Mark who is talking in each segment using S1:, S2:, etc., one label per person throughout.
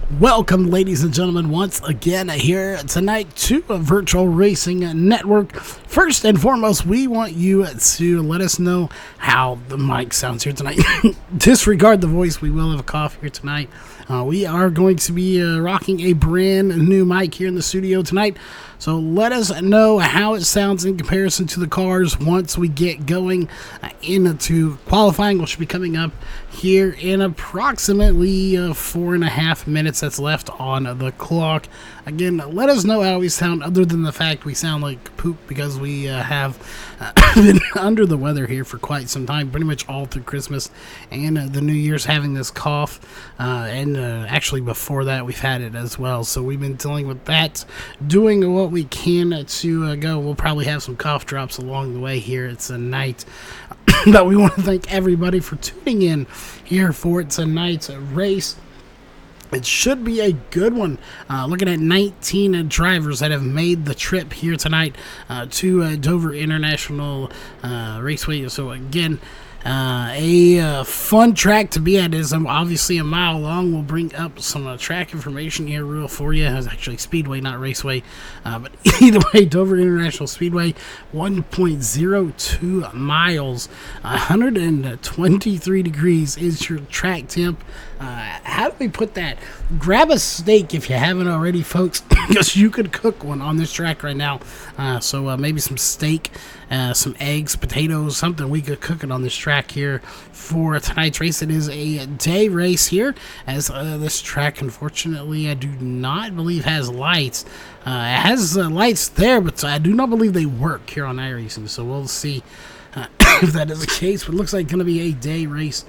S1: Welcome, ladies and gentlemen, once again here tonight to a Virtual Racing Network. First and foremost, we want you to let us know how the mic sounds here tonight. Disregard the voice. We will have a cough here tonight. We are going to be rocking a brand new mic here in the studio tonight. So let us know how it sounds in comparison to the cars once we get going into qualifying, which should be coming up here in approximately 4.5 minutes that's left on the clock. Again, let us know how we sound, other than the fact we sound like poop, because we have been under the weather here for quite some time, pretty much all through Christmas and the New Year's, having this cough, and actually before that we've had it as well. So we've been dealing with that, doing what we can to go. We'll probably have some cough drops along the way here. It's a night but we want to thank everybody for tuning in here for tonight's race. It should be a good one. Looking at 19 drivers that have made the trip here tonight to Dover International Raceway. So again, a fun track to be at. Is obviously a mile long. We'll bring up some track information here real for you. It's actually Speedway, not Raceway, but either way, Dover International Speedway, 1.02 miles, 123 degrees is your track temp. How do we put that? Grab a steak if you haven't already, folks, because you could cook one on this track right now. So maybe some steak, some eggs, potatoes, something. We could cook it on this track here for tonight's race. It is a day race here, as this track, unfortunately, I do not believe has lights. It has lights there, but I do not believe they work here on iRacing. So we'll see if that is the case. But it looks like it's going to be a day race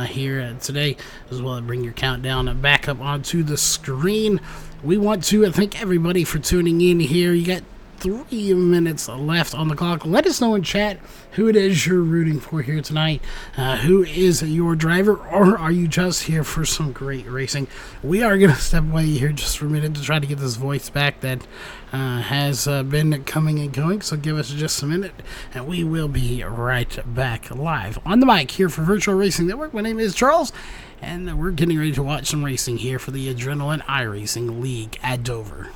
S1: here today as well. Bring your countdown back up onto the screen. We want to thank everybody for tuning in here. You got 3 minutes left on the clock. Let us know in chat who it is you're rooting for here tonight. Who is your driver, or are you just here for some great racing? We are going to step away here just for a minute to try to get this voice back that has been coming and going. So give us just a minute and we will be right back live on the mic here for Virtual Racing Network. My name is Charles, and we're getting ready to watch some racing here for the Adrenaline iRacing League at Dover.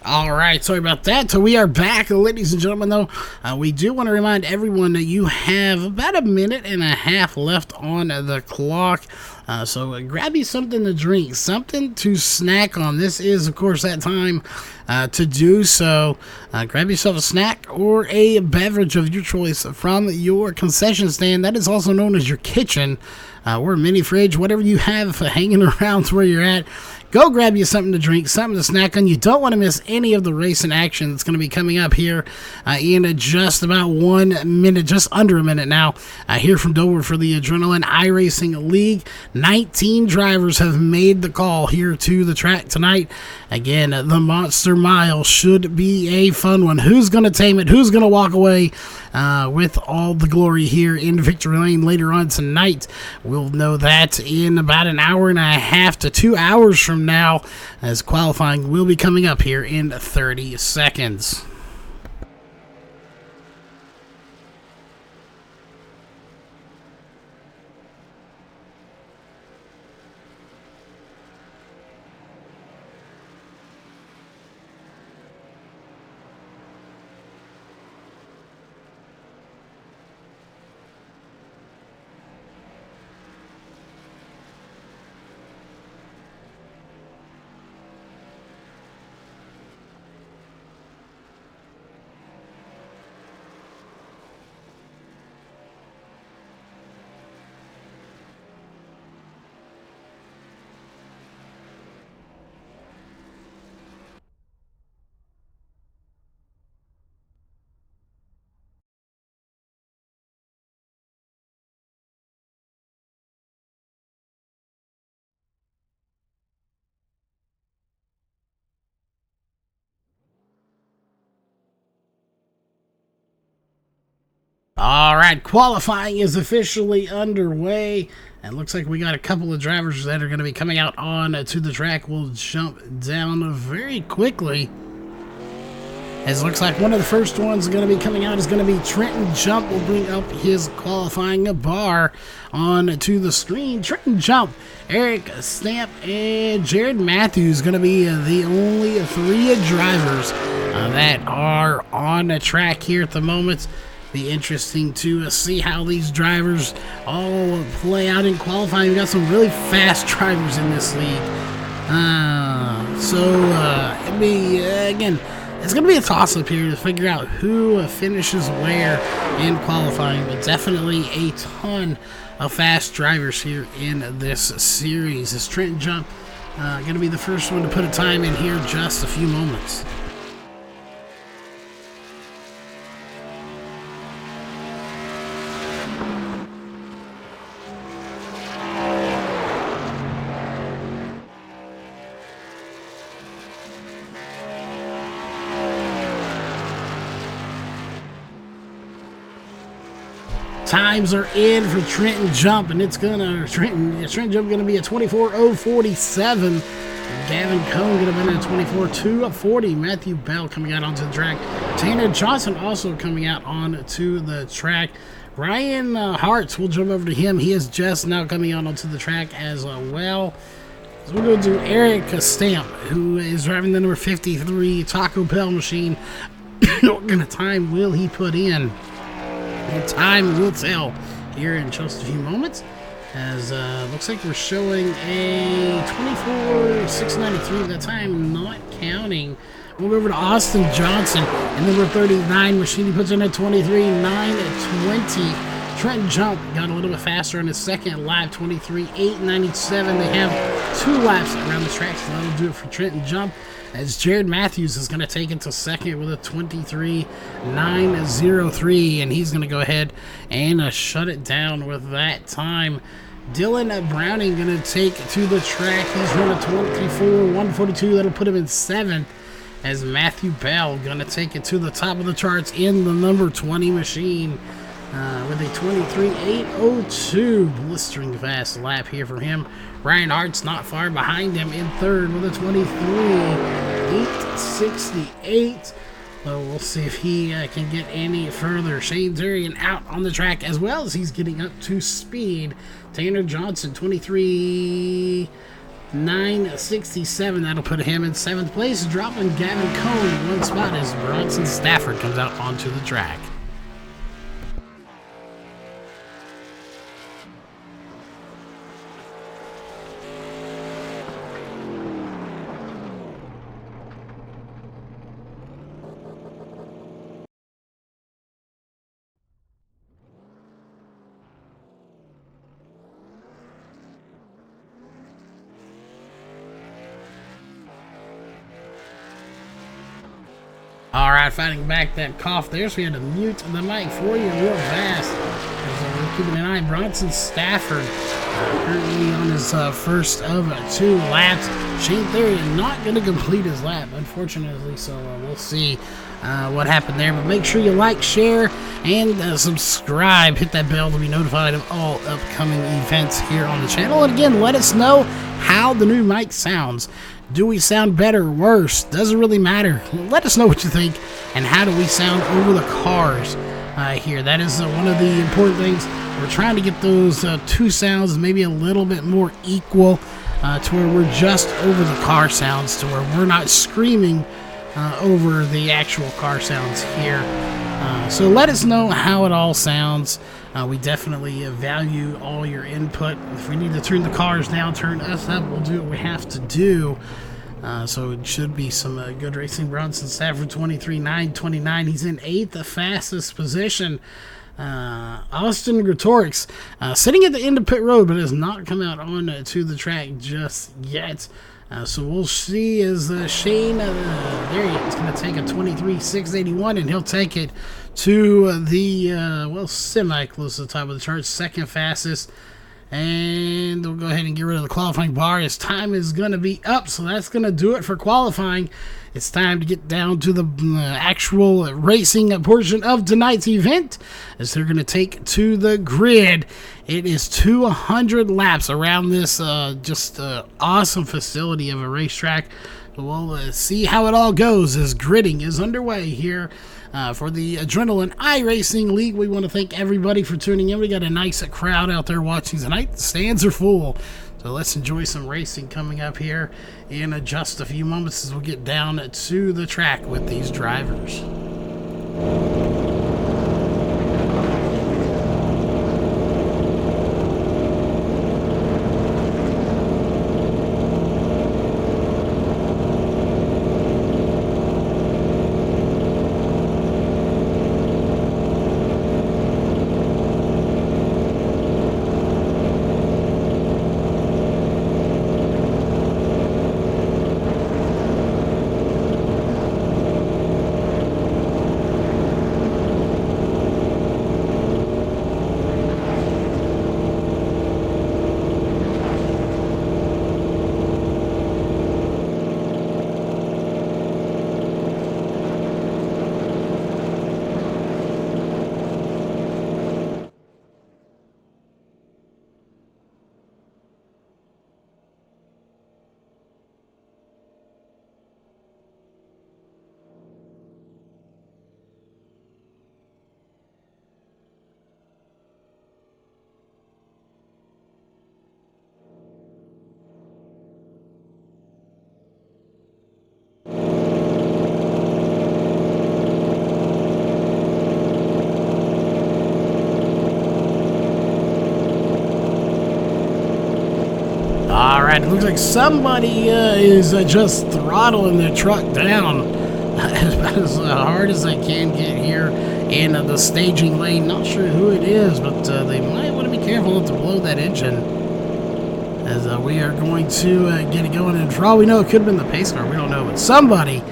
S1: All right, sorry about that. So we are back, ladies and gentlemen, though. We do want to remind everyone that you have about 1.5 minutes left on the clock. So grab you something to drink, something to snack on. This is, of course, that time to do so. Grab yourself a snack or a beverage of your choice from your concession stand. That is also known as your kitchen or mini fridge, whatever you have hanging around where you're at. Go grab you something to drink, something to snack on. You don't want to miss any of the racing action that's going to be coming up here in just about 1 minute, just under a minute now, here from Dover for the Adrenaline iRacing League. 19 drivers have made the call here to the track tonight. Again, the Monster Mile should be a fun one. Who's going to tame it? Who's going to walk away with all the glory here in Victory Lane later on tonight? We'll know that in about 1.5 hours to 2 hours from now, as qualifying will be coming up here in 30 seconds. All right, qualifying is officially underway. And looks like we got a couple of drivers that are going to be coming out on to the track. We'll jump down very quickly. As it looks like one of the first ones going to be coming out is going to be Trenton Jump. Will bring up his qualifying bar on to the screen. Trenton Jump, Eric Stamp, and Jared Matthews going to be the only three drivers that are on the track here at the moment. Be interesting to see how these drivers all play out in qualifying. We've got some really fast drivers in this league. It'll be, again, it's going to be a toss-up here to figure out who finishes where in qualifying, but definitely a ton of fast drivers here in this series. Is Trenton Jump going to be the first one to put a time in here in just a few moments? Times are in for Trenton Jump, and it's Trenton Jump gonna be a 24:047. Gavin Cohn gonna be in a 24:240. Matthew Bell coming out onto the track. Tanner Johnson also coming out onto the track. Ryan Hartz, we'll jump over to him. He is just now coming out onto the track as well. So we're going to do Eric Stamp, who is driving the number 53 Taco Bell machine. What kind of time will he put in? And time will tell here in just a few moments. As looks like we're showing a 24:693. That time not counting. We'll go over to Austin Johnson and number 39 machine. He puts in a 23:920. Trenton Jump got a little bit faster on his second lap, 23:897. They have 2 laps around the track, so that'll do it for Trenton Jump. As Jared Matthews is going to take it to second with a 23:903, and he's going to go ahead and shut it down with that time. Dylan Browning going to take to the track. He's run a 24:142. That'll put him in 7th. As Matthew Bell going to take it to the top of the charts in the number 20 machine with a 23:802. Blistering fast lap here for him. Ryan Hart's not far behind him in 3rd with a 23:868. So we'll see if he can get any further. Shane Durian out on the track as well as he's getting up to speed. Tanner Johnson, 23:967. That'll put him in 7th place. Dropping Gavin Cohn 1 spot as Bronson Stafford comes out onto the track. All right, fighting back that cough there, so we had to mute the mic for you real fast. We're keeping an eye. Bronson Stafford currently on his first of 2 laps. Shane Therian not going to complete his lap, unfortunately, so we'll see what happened there. But make sure you like, share, and subscribe. Hit that bell to be notified of all upcoming events here on the channel. And again, let us know how the new mic sounds. Do we sound better or worse? Doesn't really matter. Let us know what you think, and how do we sound over the cars here. That is one of the important things. We're trying to get those 2 sounds maybe a little bit more equal to where we're just over the car sounds, to where we're not screaming over the actual car sounds here. So let us know how it all sounds. We definitely value all your input. If we need to turn the cars down, turn us up, we'll do what we have to do. So it should be some good racing. Bronson Stafford 23:929. He's in 8th, the fastest position. Austin Gretorix sitting at the end of pit road, but has not come out on to the track just yet. So we'll see as Shane, there he is, going to take a 23:681, and he'll take it to the, semi-close to the top of the chart, 2nd fastest. And we'll go ahead and get rid of the qualifying bar. His time is going to be up, so that's going to do it for qualifying. It's time to get down to the actual racing portion of tonight's event, as they're going to take to the grid. It is 200 laps around this awesome facility of a racetrack. We'll see how it all goes as gridding is underway here for the Adrenaline iRacing League. We want to thank everybody for tuning in. We got a nice crowd out there watching tonight. The stands are full. So let's enjoy some racing coming up here in just a few moments as we get down to the track with these drivers. Alright, it looks like somebody is just throttling their truck down as hard as they can get here in the staging lane. Not sure who it is, but they might want to be careful not to blow that engine, as we are going to get it going. And for all we know, it could have been the pace car. We don't know, but somebody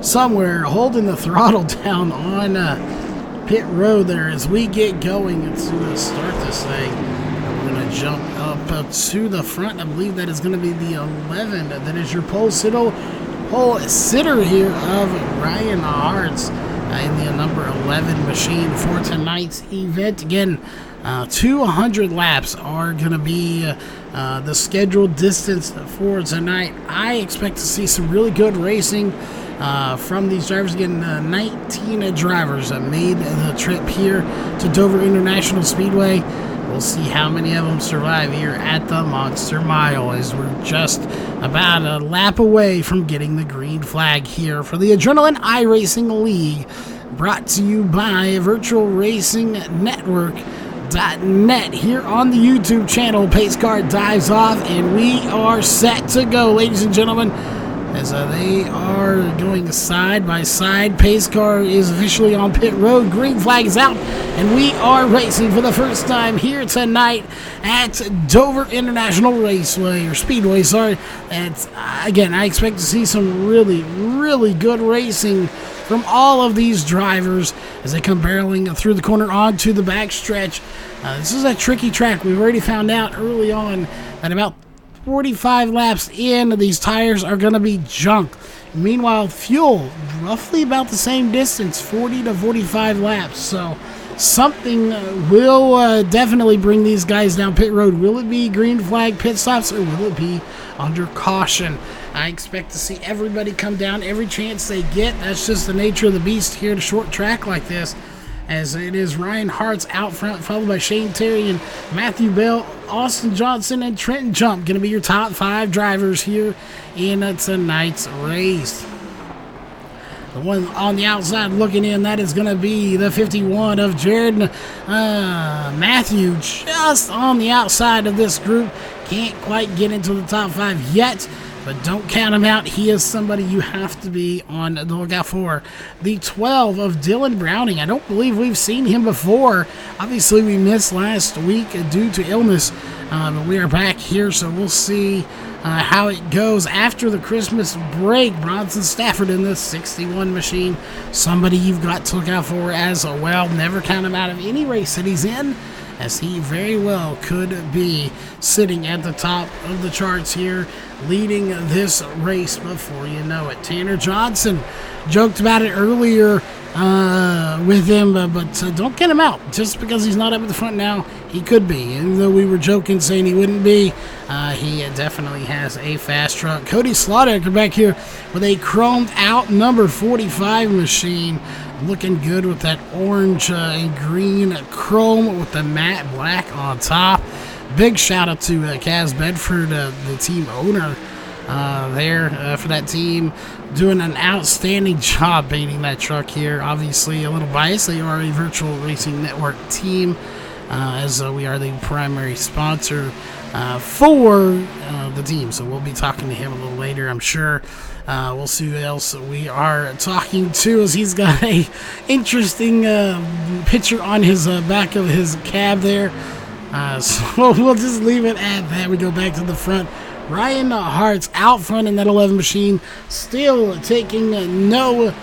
S1: somewhere holding the throttle down on pit road there as we get going. Let's start this thing. Jump up to the front. I believe that is going to be the 11. That is your pole sitter here of Ryan Hartz in the number 11 machine for tonight's event. Again, 200 laps are going to be the scheduled distance for tonight. I expect to see some really good racing from these drivers. Again, 19 drivers made the trip here to Dover International Speedway. We'll see how many of them survive here at the Monster Mile, as we're just about a lap away from getting the green flag here for the Adrenaline iRacing League, brought to you by Virtual Racing Network.net here on the YouTube channel. Pace car dives off, and we are set to go, ladies and gentlemen, as they are going side by side. Pace car is officially on pit road. Green flag is out, and we are racing for the first time here tonight at Dover International Raceway, or Speedway, sorry. And again, I expect to see some really, really good racing from all of these drivers as they come barreling through the corner onto the backstretch. This is a tricky track. We've already found out early on that about 45 laps in, these tires are going to be junk. Meanwhile, fuel, roughly about the same distance, 40 to 45 laps. So something will definitely bring these guys down pit road. Will it be green flag pit stops, or will it be under caution? I expect to see everybody come down every chance they get. That's just the nature of the beast here at a short track like this, as it is Ryan Hartz out front, followed by Shane Terry and Matthew Bell, Austin Johnson, and Trenton Jump. Going to be your top 5 drivers here in tonight's race. The one on the outside looking in, that is going to be the 51 of Jared Matthew, just on the outside of this group. Can't quite get into the top 5 yet, but don't count him out. He is somebody you have to be on the lookout for. The 12 of Dylan Browning. I don't believe we've seen him before. Obviously, we missed last week due to illness, but we are back here, so we'll see how it goes after the Christmas break. Bronson Stafford in this 61 machine. Somebody you've got to look out for as well. Never count him out of any race that he's in, as he very well could be sitting at the top of the charts here, leading this race before you know it. Tanner Johnson joked about it earlier with him, but don't get him out. Just because he's not up at the front now, he could be. Even though we were joking saying he wouldn't be, he definitely has a fast truck. Cody Slaughter back here with a chromed out number 45 machine. Looking good with that orange and green chrome with the matte black on top. Big shout out to Kaz Bedford, the team owner there for that team, doing an outstanding job painting that truck here. Obviously a little biased, they are a Virtual Racing Network team, as we are the primary sponsor for the team, so we'll be talking to him a little later, I'm sure. We'll see who else we are talking to, as he's got a interesting picture on his back of his cab there. So we'll just leave it at that. We go back to the front. Ryan Hart's out front in that 11 machine, still taking no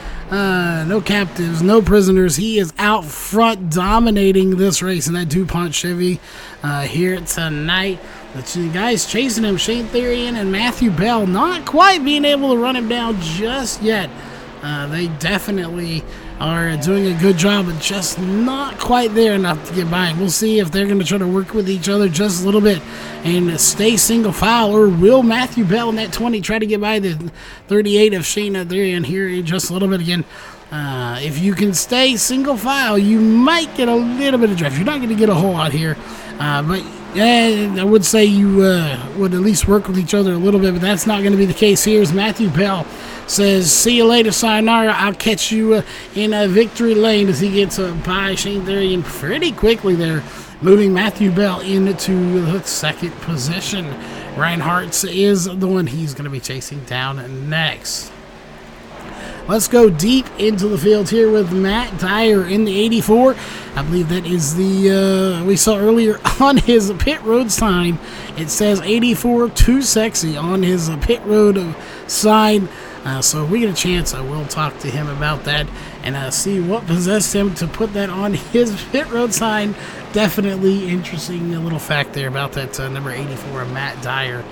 S1: captives, no prisoners. He is out front dominating this race in that DuPont Chevy here tonight. The two guys chasing him, Shane Therian and Matthew Bell, not quite being able to run him down just yet. They definitely are doing a good job, but just not quite there enough to get by. We'll see if they're going to try to work with each other just a little bit and stay single file, or will Matthew Bell in that 20 try to get by the 38 of Shane Therian here in just a little bit again. If you can stay single file, you might get a little bit of drift. You're not going to get a whole lot here, but I would say you would at least work with each other a little bit, but that's not going to be the case here, as Matthew Bell says, "See you later, sayonara. I'll catch you in a victory lane," as he gets by Shane Therian pretty quickly there, moving Matthew Bell into the second position. Ryan Hartz is the one he's going to be chasing down next. Let's go deep into the field here with Matt Dyer in the 84. I believe that is the, we saw earlier on his pit road sign. It says 84 Too Sexy on his pit road sign. So if we get a chance, we'll talk to him about that and see what possessed him to put that on his pit road sign. Definitely interesting little fact there about that number 84, Matt Dyer.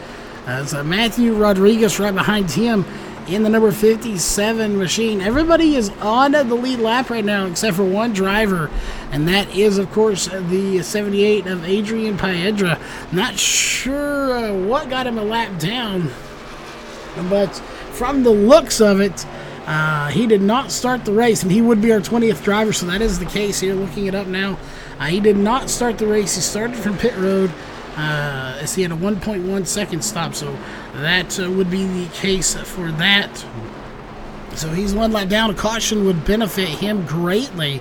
S1: So Matthew Rodriguez right behind him in the number 57 machine. Everybody is on the lead lap right now except for one driver, and that is, of course, the 78 of Adrian Piedra. Not sure what got him a lap down, but from the looks of it, he did not start the race, and he would be our 20th driver, so that is the case here, looking it up now. He did not start the race. He started from pit road, as he had a 1.1 second stop, so that would be the case for that. So he's one lap down. A caution would benefit him greatly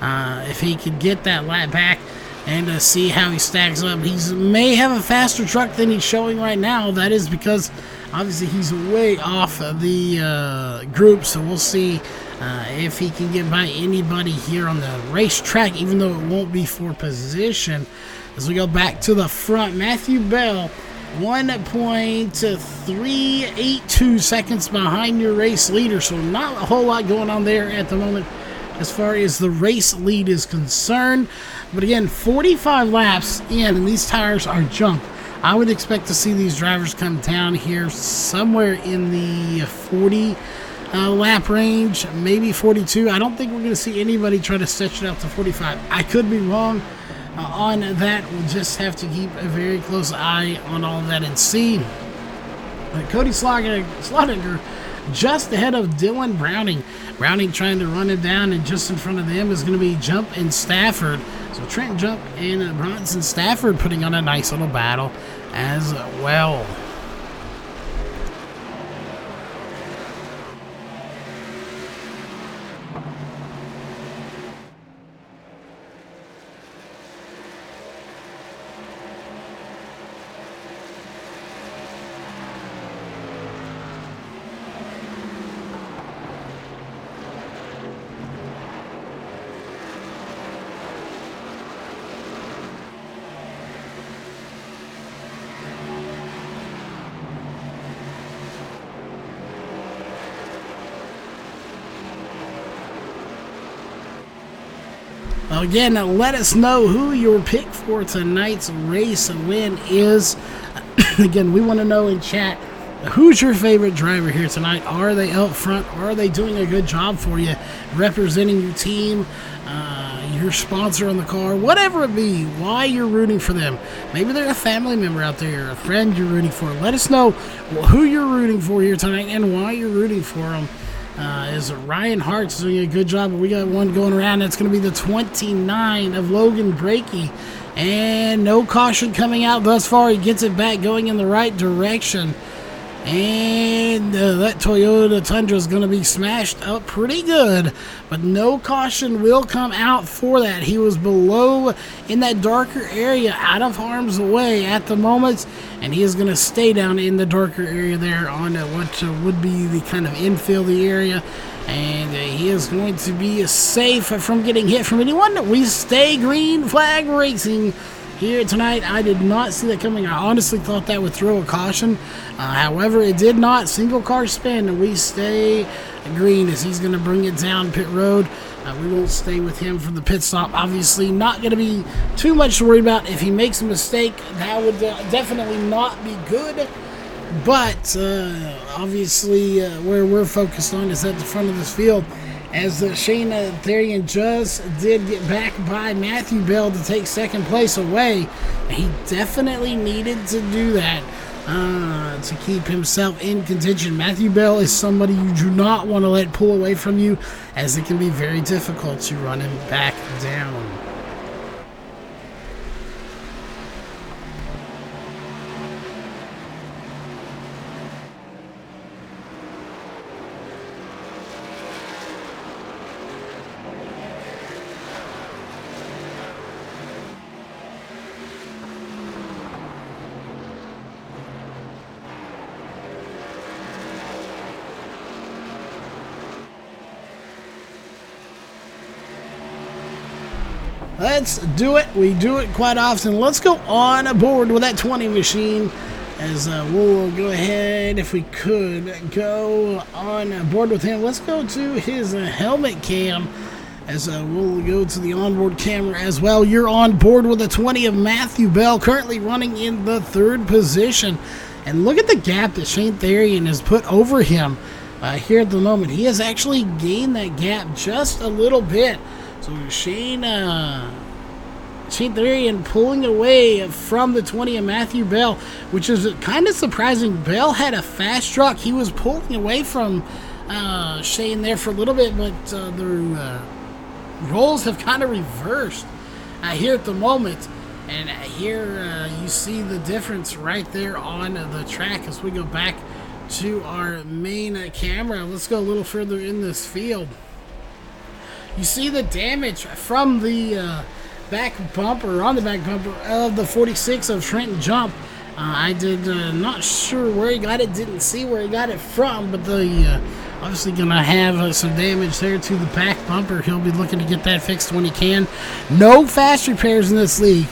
S1: if he could get that lap back and see how he stacks up. He may have a faster truck than he's showing right now. That is because obviously he's way off the group, so we'll see if he can get by anybody here on the racetrack, even though it won't be for position. As we go back to the front, Matthew Bell, 1.382 seconds behind your race leader, so not a whole lot going on there at the moment as far as the race lead is concerned. But again, 45 laps in, and these tires are junk. I would expect to see these drivers come down here somewhere in the 40 lap range, maybe 42. I don't think we're going to see anybody try to stretch it out to 45. I could be wrong on that. We'll just have to keep a very close eye on all of that and see. Cody Slaughter just ahead of Dylan Browning. Browning trying to run it down, and just in front of them is going to be Jump and Stafford. So Trent Jump and Bronson Stafford putting on a nice little battle as well. Again, let us know who your pick for tonight's race win is. Again, we want to know in chat, who's your favorite driver here tonight? Are they up front? Are they doing a good job for you, representing your team, your sponsor on the car, whatever it be, why you're rooting for them? Maybe they're a family member out there, a friend you're rooting for. Let us know who you're rooting for here tonight and why you're rooting for them. Is Ryan Hart's doing a good job? We got one going around. That's going to be the 29 of Logan Brakey. And no caution coming out thus far. He gets it back going in the right direction. And that Toyota Tundra is going to be smashed up pretty good, but no caution will come out for that. He was below in that darker area, out of harm's way at the moment, and he is going to stay down in the darker area there on what would be the kind of infield area, and he is going to be safe from getting hit from anyone. We stay green flag racing here tonight. I did not see that coming. I honestly thought that would throw a caution. However, it did not. Single car spin, and we stay green as he's going to bring it down pit road. We won't stay with him for the pit stop. Obviously, not going to be too much to worry about. If he makes a mistake, that would definitely not be good. But obviously, where we're focused on is at the front of this field, as Shane Therian just did get back by Matthew Bell to take second place away. He definitely needed to do that to keep himself in contention. Matthew Bell is somebody you do not want to let pull away from you, as it can be very difficult to run him back down. Let's do it. We do it quite often. Let's go on board with that 20 machine, as we'll go ahead, if we could, go on board with him. Let's go to his helmet cam, as we'll go to the onboard camera as well. You're on board with the 20 of Matthew Bell, currently running in the third position. And look at the gap that Shane Therian has put over him here at the moment. He has actually gained that gap just a little bit. So Shane Therian pulling away from the 20 of Matthew Bell, which is kind of surprising. Bell had a fast truck. He was pulling away from Shane there for a little bit, but the roles have kind of reversed here at the moment. And here you see the difference right there on the track as we go back to our main camera. Let's go a little further in this field. You see the damage from the back bumper, on the back bumper of the 46 of Trenton Jump. I did not sure where he got it, didn't see where he got it from, but the obviously going to have some damage there to the back bumper. He'll be looking to get that fixed when he can. No fast repairs in this league.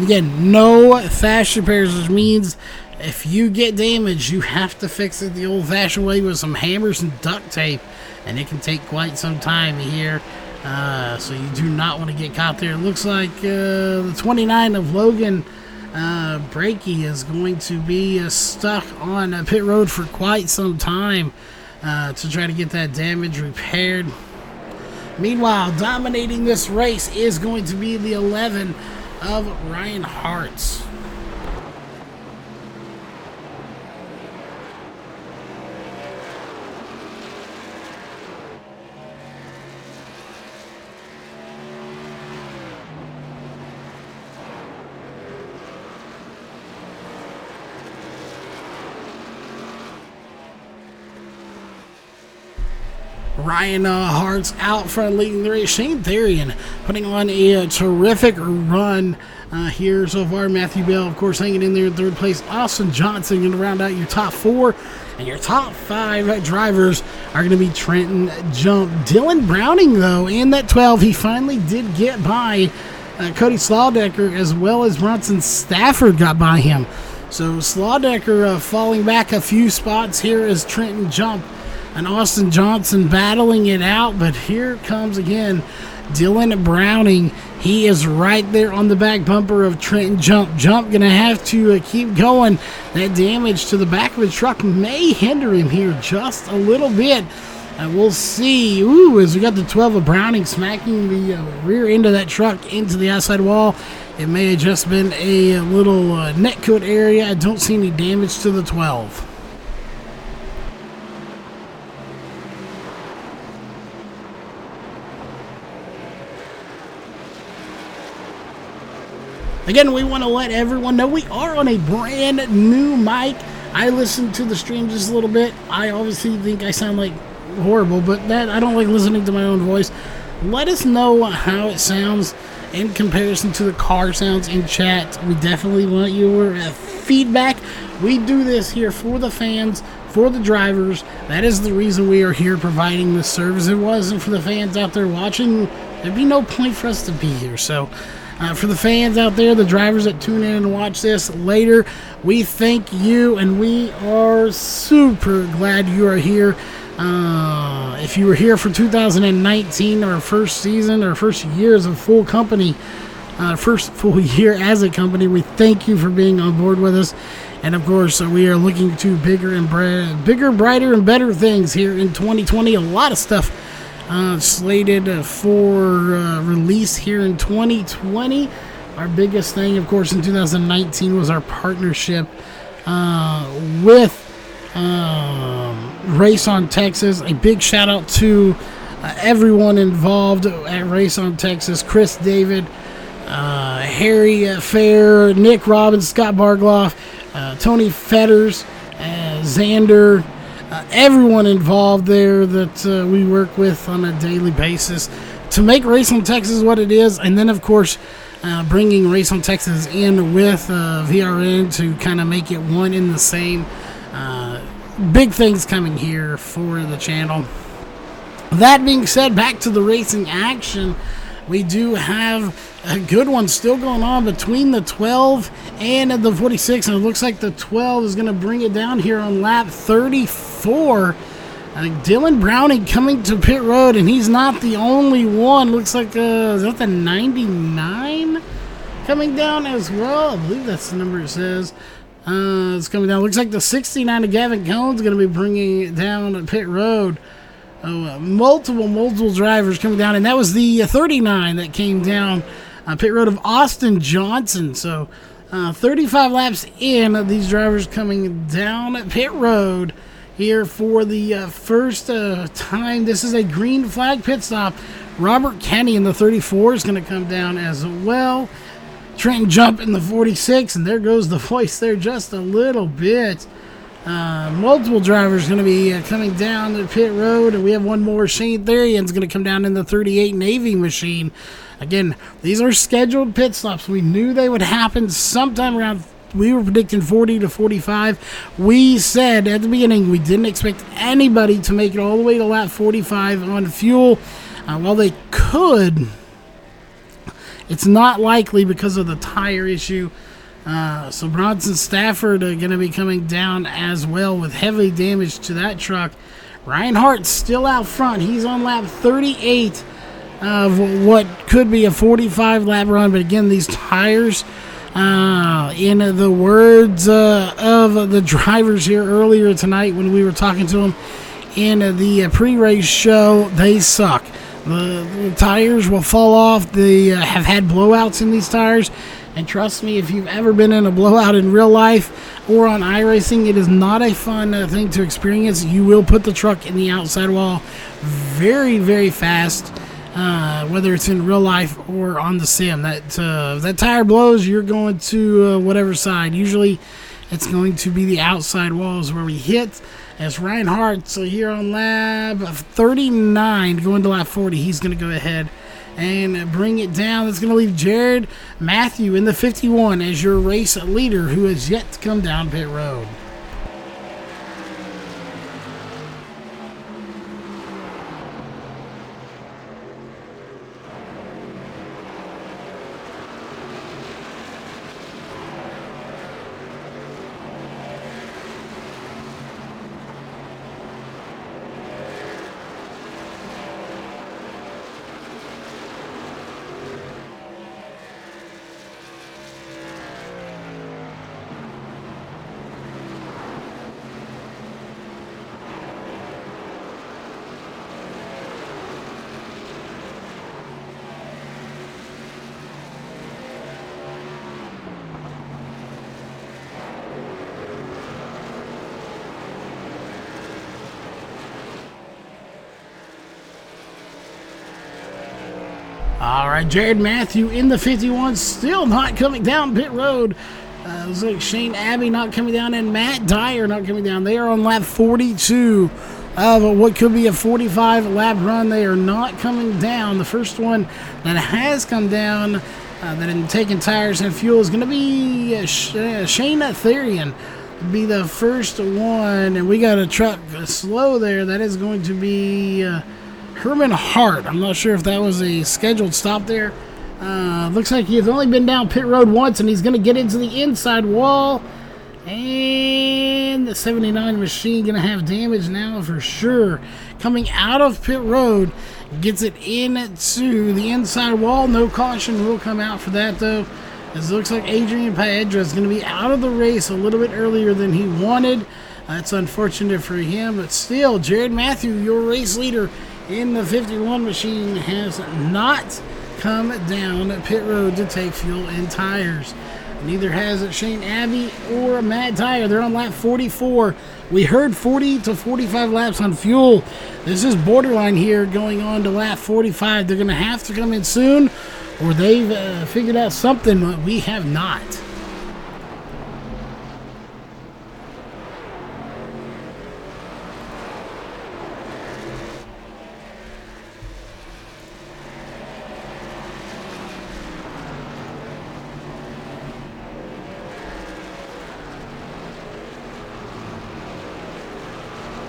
S1: Again, no fast repairs, which means if you get damage, you have to fix it the old-fashioned way with some hammers and duct tape. And it can take quite some time here, so you do not want to get caught there. It looks like the 29 of Logan Brakey is going to be stuck on pit road for quite some time to try to get that damage repaired. Meanwhile, dominating this race is going to be the 11 of Ryan Hartz. Ryan Hart's out front leading the race. Shane Therian putting on a terrific run here so far. Matthew Bell, of course, hanging in there in third place. Austin Johnson going to round out your top four. And your top five drivers are going to be Trenton Jump. Dylan Browning, though, in that 12, he finally did get by Cody Slawdecker, as well as Bronson Stafford got by him. So Slawdecker falling back a few spots here as Trenton Jump and Austin Johnson battling it out, but here comes again Dylan Browning. He is right there on the back bumper of Trenton Jump. Jump gonna have to keep going. That damage to the back of his truck may hinder him here just a little bit. We'll see. Ooh, as we got the 12 of Browning smacking the rear end of that truck into the outside wall. It may have just been a little netcoat area. I don't see any damage to the 12. Again, we want to let everyone know we are on a brand new mic. I listened to the stream just a little bit. I obviously think I sound like horrible, but that I don't like listening to my own voice. Let us know how it sounds in comparison to the car sounds in chat. We definitely want your feedback. We do this here for the fans, for the drivers. That is the reason we are here providing this service. If it wasn't for the fans out there watching, there'd be no point for us to be here. So for the fans out there, the drivers that tune in and watch this later, we thank you, and we are super glad you are here. If you were here for 2019, our first season, our first year as a full company, first full year as a company, we thank you for being on board with us. And of course, we are looking to bigger, brighter, and better things here in 2020. A lot of stuff slated for release here in 2020. Our biggest thing, of course, in 2019 was our partnership with Race on Texas. A big shout out to everyone involved at Race on Texas: Chris David, Harry Fair, Nick Robbins, Scott Bargloff, Tony Fetters, Xander, everyone involved there that we work with on a daily basis to make Race on Texas what it is. And then, of course, bringing Race on Texas in with VRN to kind of make it one in the same. Big things coming here for the channel. That being said, back to the racing action. We do have a good one still going on between the 12 and the 46, and it looks like the 12 is going to bring it down here on lap 34. Dylan Browning coming to pit road, and he's not the only one. Looks like, is that the 99 coming down as well? I believe that's the number it says. It's coming down. Looks like the 69 of Gavin Cohn's going to be bringing it down at pit road. Multiple drivers coming down, and that was the 39 that came down pit road of Austin Johnson. So 35 laps in, these drivers coming down at pit road here for the first time. This is a green flag pit stop. Robert Kenny in the 34 is going to come down as well. Trenton Jump in the 46, and there goes the voice there just a little bit. Multiple drivers going to be coming down the pit road, and we have one more. Shane Therian's going to come down in the 38 Navy machine. Again, these are scheduled pit stops. We knew they would happen sometime around, we were predicting 40 to 45. We said at the beginning we didn't expect anybody to make it all the way to lap 45 on fuel. While they could, it's not likely because of the tire issue. So Bronson Stafford going to be coming down as well with heavy damage to that truck. Ryan Hart's still out front. He's on lap 38 of what could be a 45 lap run. But again, these tires, in the words of the drivers here earlier tonight when we were talking to them in the pre-race show, they suck. The tires will fall off. They have had blowouts in these tires. And trust me, if you've ever been in a blowout in real life or on iRacing, it is not a fun thing to experience. You will put the truck in the outside wall very, very fast, whether it's in real life or on the sim. That tire blows, you're going to whatever side. Usually it's going to be the outside walls where we hit. As Ryan Hart, so here on lap 39, going to lap 40, he's going to go ahead and bring it down. That's going to leave Jared Matthew in the 51 as your race leader, who has yet to come down pit road. All right, Jared Matthew in the 51, still not coming down pit road. Looks like Shane Abbey not coming down and Matt Dyer not coming down. They are on lap 42 of what could be a 45 lap run. They are not coming down. The first one that has come down that had taken tires and fuel is going to be Shane Therian. Be the first one, and we got a truck slow there. That is going to be Herman Hart. I'm not sure if that was a scheduled stop there. Looks like he's only been down pit road once, and he's going to get into the inside wall. And the 79 machine going to have damage now for sure. Coming out of pit road, gets it into the inside wall. No caution will come out for that, though. As it looks like Adrian Paedra is going to be out of the race a little bit earlier than he wanted. That's unfortunate for him, but still, Jared Matthew, your race leader in the 51 machine, has not come down pit road to take fuel and tires. Neither has Shane Abbey or Matt Dyer. They're on lap 44. We heard 40 to 45 laps on fuel. This is borderline here going on to lap 45. They're going to have to come in soon, or they've figured out something that we have not.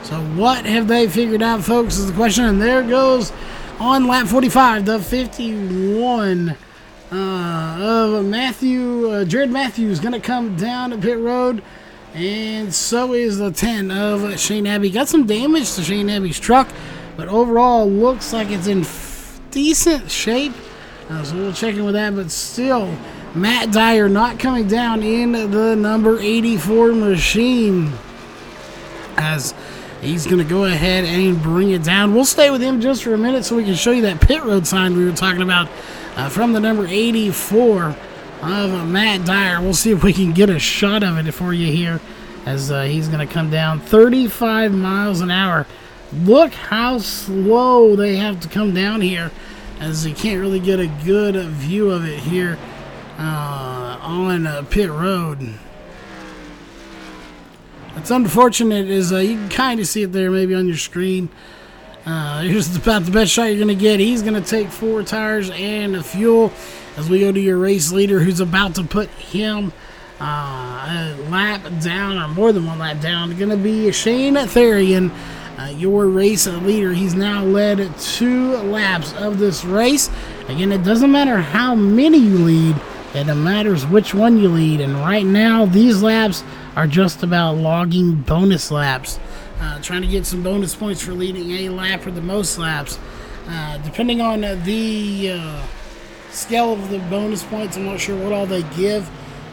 S1: So what have they figured out, folks, is the question. And there goes on lap 45, the 51 of Matthew. Jared Matthews going to come down to pit road. And so is the 10 of Shane Abbey. Got some damage to Shane Abbey's truck, but overall looks like it's in decent shape. So we'll check in with that, but still, Matt Dyer not coming down in the number 84 machine, as he's going to go ahead and bring it down. We'll stay with him just for a minute so we can show you that pit road sign we were talking about from the number 84 of Matt Dyer. We'll see if we can get a shot of it for you here, as he's going to come down 35 miles an hour. Look how slow they have to come down here, as you can't really get a good view of it here on pit road. It's unfortunate, is you can kind of see it there maybe on your screen. Here's about the best shot you're going to get. He's going to take 4 tires and the fuel as we go to your race leader, who's about to put him a lap down, or more than one lap down. It's going to be Shane Therian, your race leader. He's now led 2 laps of this race. Again, it doesn't matter how many you lead. It matters which one you lead. And right now, these laps are just about logging bonus laps. Trying to get some bonus points for leading a lap or the most laps. Depending on the scale of the bonus points, I'm not sure what all they give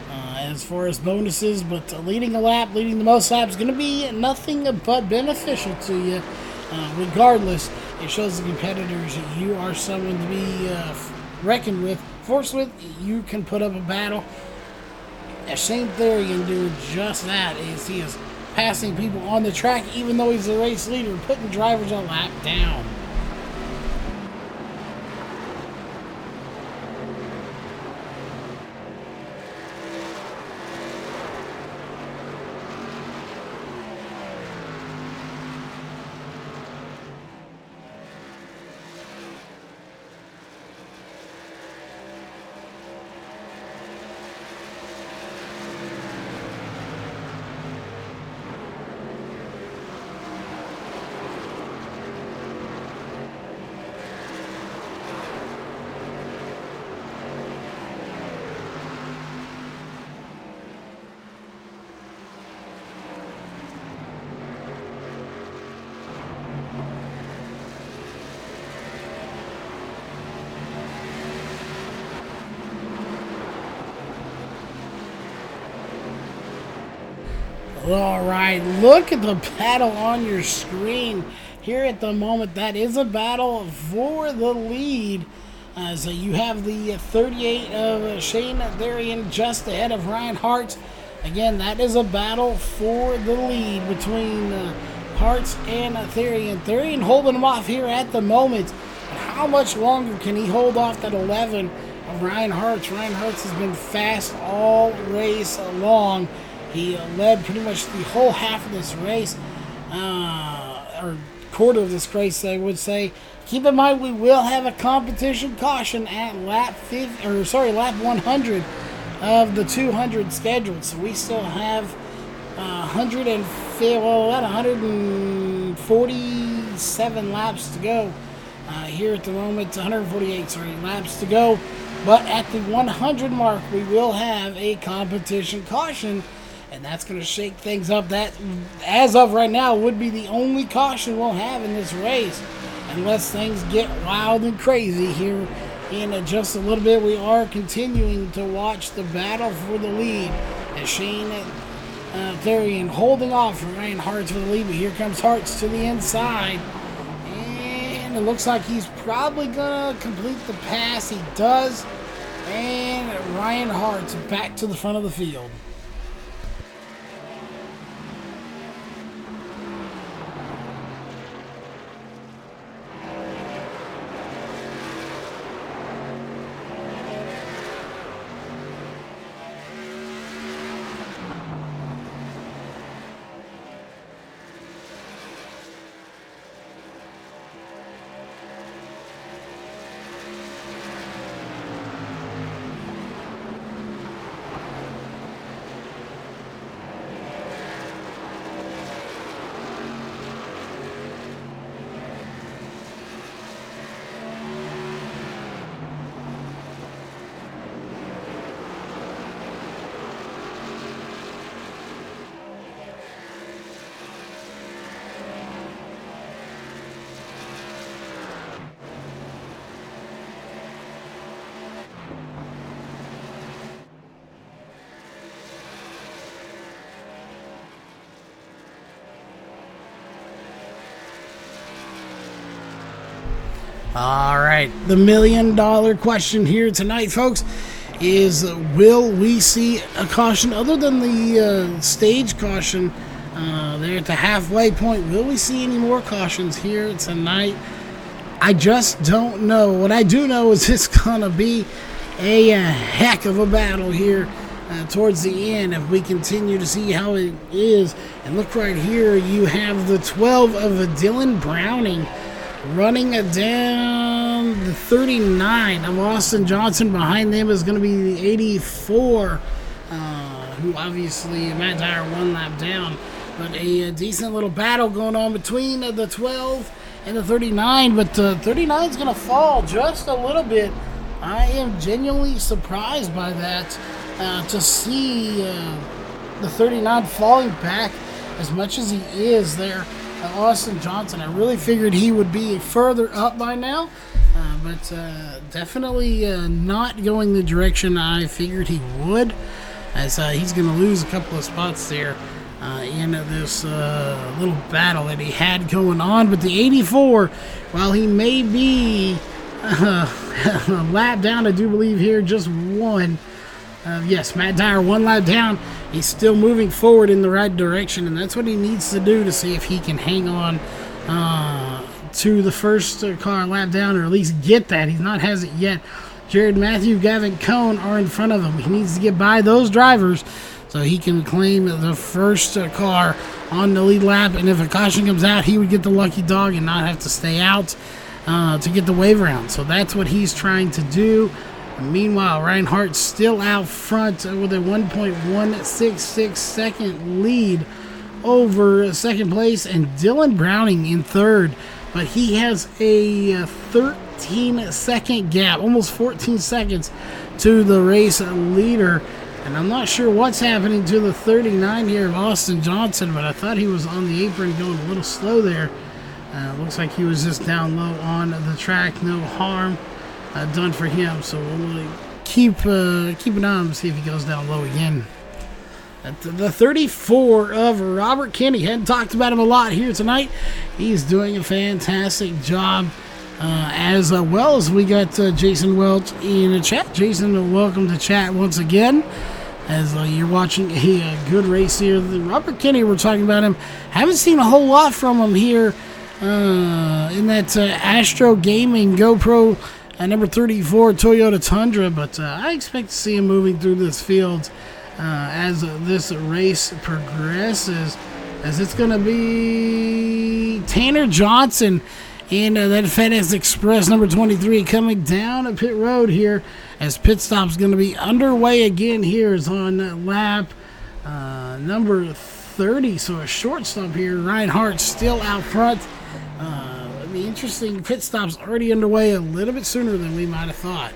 S1: as far as bonuses, but leading a lap, leading the most laps, is going to be nothing but beneficial to you. Regardless, it shows the competitors that you are someone to be reckoned with, forced with. You can put up a battle. Shane Therian doing just that, as he is passing people on the track, even though he's the race leader, putting drivers a lap down. All right, look at the battle on your screen here at the moment. That is a battle for the lead. So you have the 38 of Shane Therian just ahead of Ryan Hart. Again, that is a battle for the lead between Hart and Therian. Therian holding him off here at the moment. But how much longer can he hold off that 11 of Ryan Hartz? Ryan Hartz has been fast all race long. He led pretty much the whole half of this race, or quarter of this race, I would say. Keep in mind, we will have a competition caution at lap 100 of the 200 scheduled. So we still have 147 laps to go here at the moment. 148, laps to go. But at the 100 mark, we will have a competition caution, and that's going to shake things up. That, as of right now, would be the only caution we'll have in this race, unless things get wild and crazy here in just a little bit. We are continuing to watch the battle for the lead as Shane Therian holding off for Ryan Hartz for the lead. But here comes Hartz to the inside, and it looks like he's probably going to complete the pass. He does, and Ryan Hartz back to the front of the field. All right, the $1 million question here tonight, folks, is will we see a caution other than the stage caution there at the halfway point? Will we see any more cautions here tonight? I just don't know. What I do know is it's going to be a heck of a battle here towards the end if we continue to see how it is. And look right here, you have the 12 of Dylan Browning running down the 39 of Austin Johnson. Behind them is going to be the 84, who obviously Matt Dyer one lap down. But a decent little battle going on between the 12 and the 39. But 39 is going to fall just a little bit. I am genuinely surprised by that, to see the 39 falling back as much as he is there. Austin Johnson, I really figured he would be further up by now, but definitely not going the direction I figured he would, as he's going to lose a couple of spots there in this little battle that he had going on. But the 84, while he may be a lap down, I do believe here, just one. Yes, Matt Dyer one lap down. He's still moving forward in the right direction, and that's what he needs to do to see if he can hang on to the first car lap down, or at least get that. He has it yet. Jared Matthew, Gavin Cohn are in front of him. He needs to get by those drivers so he can claim the first car on the lead lap, and if a caution comes out, he would get the lucky dog and not have to stay out to get the wave round. So that's what he's trying to do. Meanwhile, Ryan Hartz still out front with a 1.166 second lead over second place, and Dylan Browning in third. But he has a 13-second gap, almost 14 seconds to the race leader. And I'm not sure what's happening to the 39 here of Austin Johnson, but I thought he was on the apron going a little slow there. Looks like he was just down low on the track. No harm done for him, so we'll keep an eye on him, see if he goes down low again. At the 34 of Robert Kenny, hadn't talked about him a lot here tonight. He's doing a fantastic job, as well as we got Jason Welch in the chat. Jason, welcome to chat once again, as you're watching a good race here. Robert Kenny, we're talking about him. Haven't seen a whole lot from him here in that Astro Gaming GoPro number 34 Toyota Tundra, but I expect to see him moving through this field as this race progresses, as it's going to be Tanner Johnson and that FedEx Express number 23 coming down a pit road here, as pit stop's going to be underway again. Here is on lap number 30, so a short stop here. Ryan Hart still out front. It'll be interesting. Pit stop's already underway a little bit sooner than we might have thought.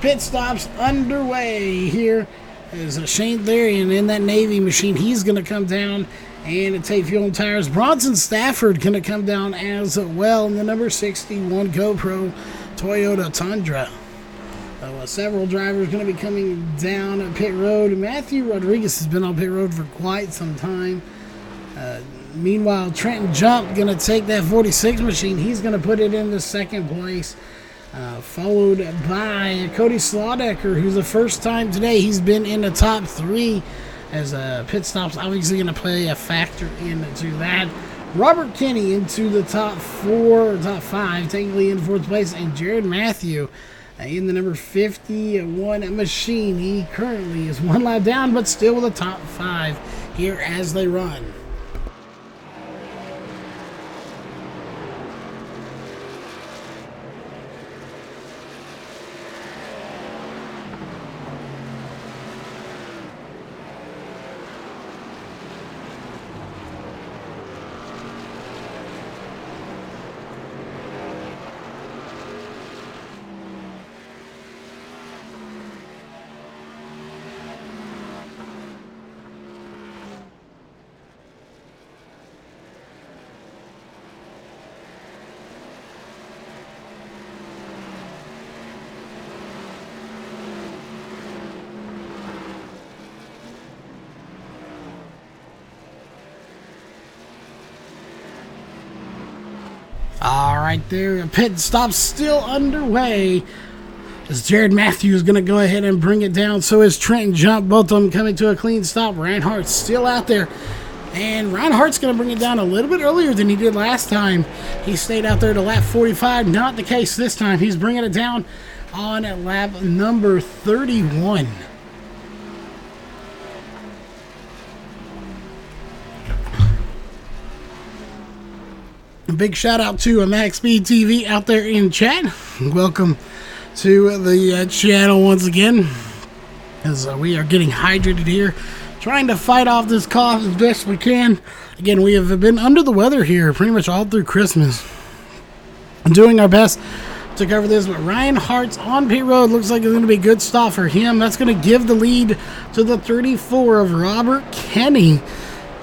S1: Pit stops underway here as Shane Therian in that Navy machine. He's going to come down and take fuel and tires. Bronson Stafford going to come down as well in the number 61 GoPro Toyota Tundra. Several drivers going to be coming down pit road. Matthew Rodriguez has been on pit road for quite some time. Meanwhile, Trenton Jump going to take that 46 machine. He's going to put it into second place. Followed by Cody Slaudecker, who's the first time today he's been in the top 3, as pit stops obviously going to play a factor into that. Robert Kinney into the top 4, or top 5, technically in 4th place, and Jared Matthew in the number 51 machine. He currently is 1 lap down, but still with a top 5 here as they run. All right, there, pit stop still underway, as Jared Matthews is going to go ahead and bring it down. So is Trenton Jump, both of them coming to a clean stop. Ryan Hart's still out there, and Ryan Hart's going to bring it down a little bit earlier than he did last time. He stayed out there to lap 45. Not the case this time. He's bringing it down on lap number 31. A big shout out to Max Speed TV out there in chat. Welcome to the channel once again, as we are getting hydrated here, trying to fight off this cough as best we can. Again, we have been under the weather here pretty much all through Christmas. I'm doing our best to cover this, but Ryan Hart's on pit road. Looks like it's going to be a good stop for him. That's going to give the lead to the 34 of Robert Kenny.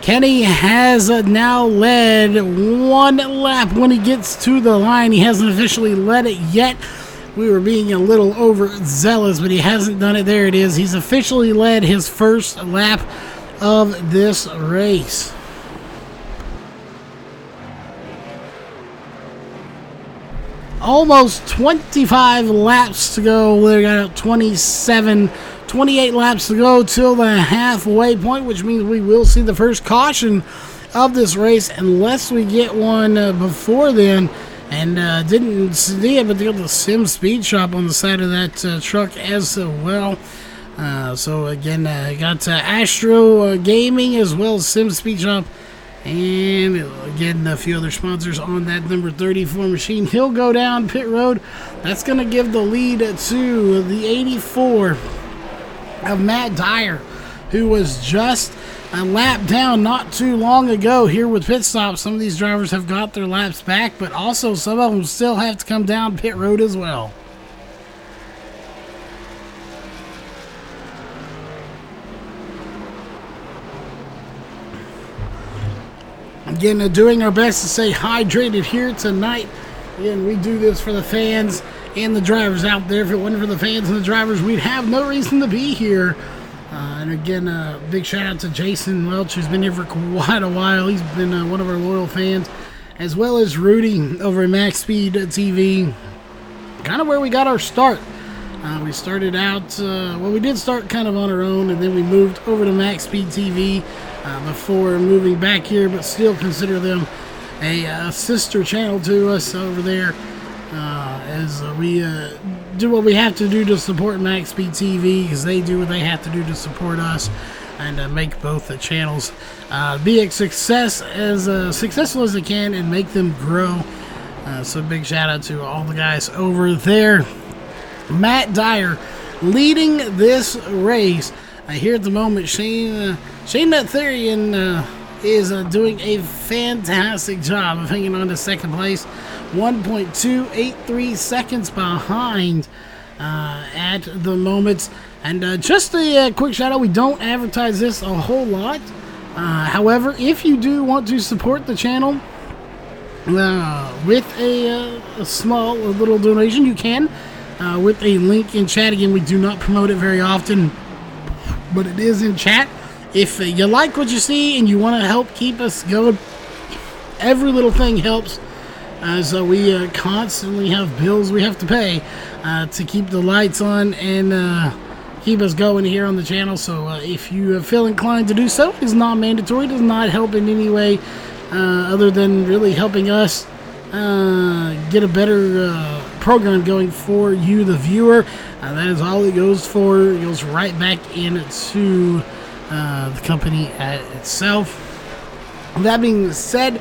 S1: Kenny has now led 1 lap when he gets to the line. He hasn't officially led it yet. We were being a little overzealous, but he hasn't done it. There it is. He's officially led his first lap of this race. Almost 25 laps to go. We got 28 laps to go till the halfway point, which means we will see the first caution of this race, unless we get one before then. And didn't see it, but they got the Sim Speed Shop on the side of that truck as well. So again, got Astro Gaming as well as Sim Speed Shop. And again, a few other sponsors on that number 34 machine. He'll go down pit road. That's going to give the lead to the 84 of Matt Dyer, who was just a lap down not too long ago here with pit stops. Some of these drivers have got their laps back, but also some of them still have to come down pit road as well. Again, doing our best to stay hydrated here tonight. Again, we do this for the fans and the drivers out there. If it wasn't for the fans and the drivers, we'd have no reason to be here. And again, big shout out to Jason Welch, who's been here for quite a while. He's been one of our loyal fans as well as Rudy over at Max Speed TV. Kind of where we got our start. We started out, we did start kind of on our own, and then we moved over to Max Speed TV before moving back here, but still consider them a sister channel to us over there, as we do what we have to do to support Max Speed TV, because they do what they have to do to support us and make both the channels be as successful as they can and make them grow. So big shout out to all the guys over there. Matt Dyer leading this race here at the moment. Shane Natharian is doing a fantastic job of hanging on to second place, 1.283 seconds behind at the moment. And just a quick shout out, we don't advertise this a whole lot. However, if you do want to support the channel with a little donation, you can. With a link in chat. Again, we do not promote it very often, but it is in chat. If you like what you see and you want to help keep us going, every little thing helps, as we constantly have bills we have to pay to keep the lights on and keep us going here on the channel. So if you feel inclined to do so, it's not mandatory, does not help in any way other than really helping us get a better program going for you, the viewer. That is all it goes for. It goes right back into the company itself. That being said,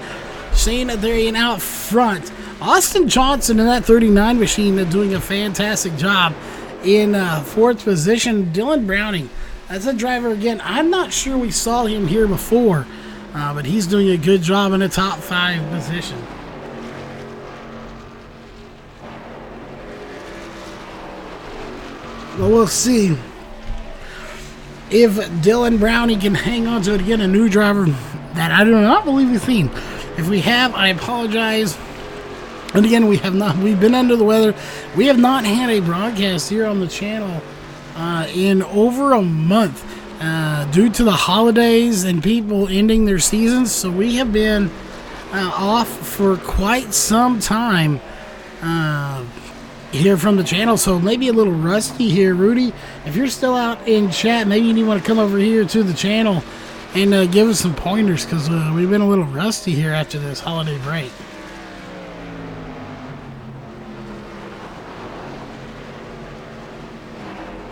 S1: Shane Natharian out front. Austin Johnson in that 39 machine doing a fantastic job in fourth position. Dylan Browning, that's a driver again. I'm not sure we saw him here before, but he's doing a good job in a top 5 position. Well, we'll see if Dylan Browning can hang on to it again. A new driver that I do not believe we've seen. If we have, I apologize. And again, we have not. We've been under the weather. We have not had a broadcast here on the channel in over a month due to the holidays and people ending their seasons. So we have been off for quite some time here from the channel, so maybe a little rusty here. Rudy, if you're still out in chat, maybe you want to come over here to the channel and give us some pointers, because we've been a little rusty here after this holiday break.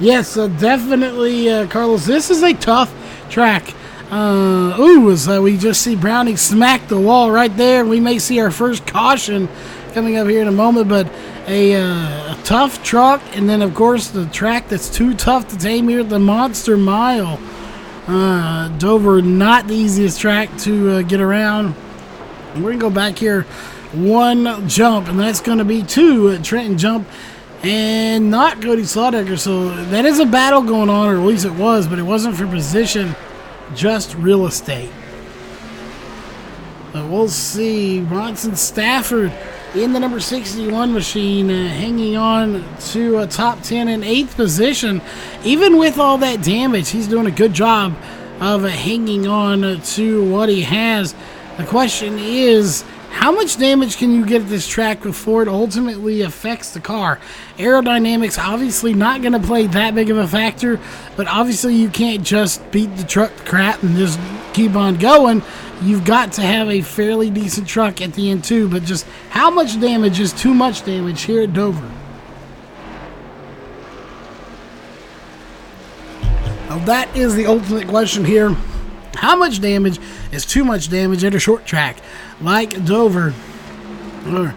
S1: Yes, definitely, Carlos, this is a tough track. We just see Browning smack the wall right there. We may see our first caution coming up here in a moment, but a tough truck, and then of course the track that's too tough to tame here, the Monster Mile. Dover, not the easiest track to get around. We're going to go back here one jump, and that's going to be to Trenton Jump and not Cody Slaudecker. So that is a battle going on, or at least it was, but it wasn't for position, just real estate. But we'll see. Bronson Stafford in the number 61 machine, hanging on to a top 10 in 8th position. Even with all that damage, he's doing a good job of hanging on to what he has. The question is, how much damage can you get at this track before it ultimately affects the car? Aerodynamics obviously not going to play that big of a factor, but obviously you can't just beat the truck to crap and just keep on going. You've got to have a fairly decent truck at the end too, but just how much damage is too much damage here at Dover? Well, that is the ultimate question here. How much damage is too much damage at a short track like Dover? Or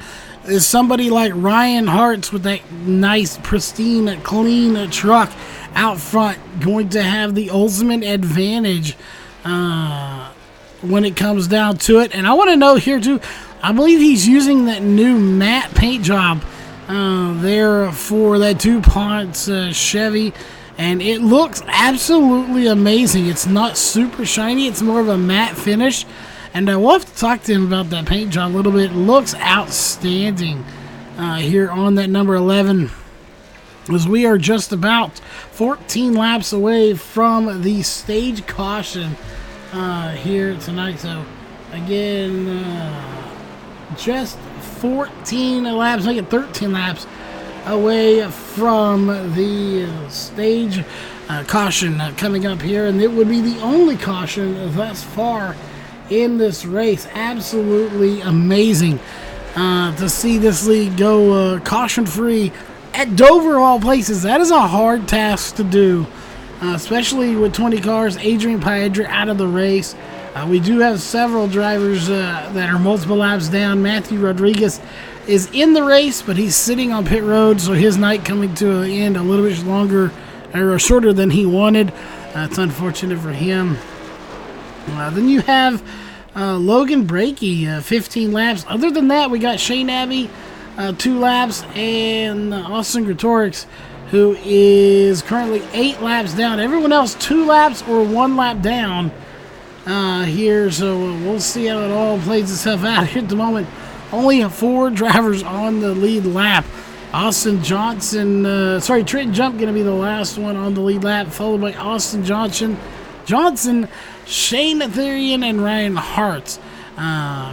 S1: is somebody like Ryan Hartz with that nice, pristine, clean truck out front going to have the ultimate advantage when it comes down to it? And I want to know here too, I believe he's using that new matte paint job there for that DuPont Chevy, and it looks absolutely amazing. It's not super shiny, it's more of a matte finish, and we'll have to talk to him about that paint job a little bit. It looks outstanding here on that number 11, as we are just about 14 laps away from the stage caution here tonight. So again, just 14 laps, make it 13 laps away from the stage caution coming up here, and it would be the only caution thus far in this race. Absolutely amazing to see this league go caution free at Dover, of all places. That is a hard task to do, especially with 20 cars. Adrian Piedra out of the race. We do have several drivers that are multiple laps down. Matthew Rodriguez is in the race, but he's sitting on pit road, so his night coming to an end a little bit longer or shorter than he wanted. It's unfortunate for him. Then you have Logan Brakey, 15 laps. Other than that, we got Shane Abbey, 2 laps, and Austin Gretorix, who is currently 8 laps down. Everyone else 2 laps or 1 lap down here, so we'll see how it all plays itself out here at the moment. Only 4 drivers on the lead lap. Austin Johnson, Trenton Jump going to be the last one on the lead lap, followed by Austin Johnson, Shane Therian, and Ryan Hart.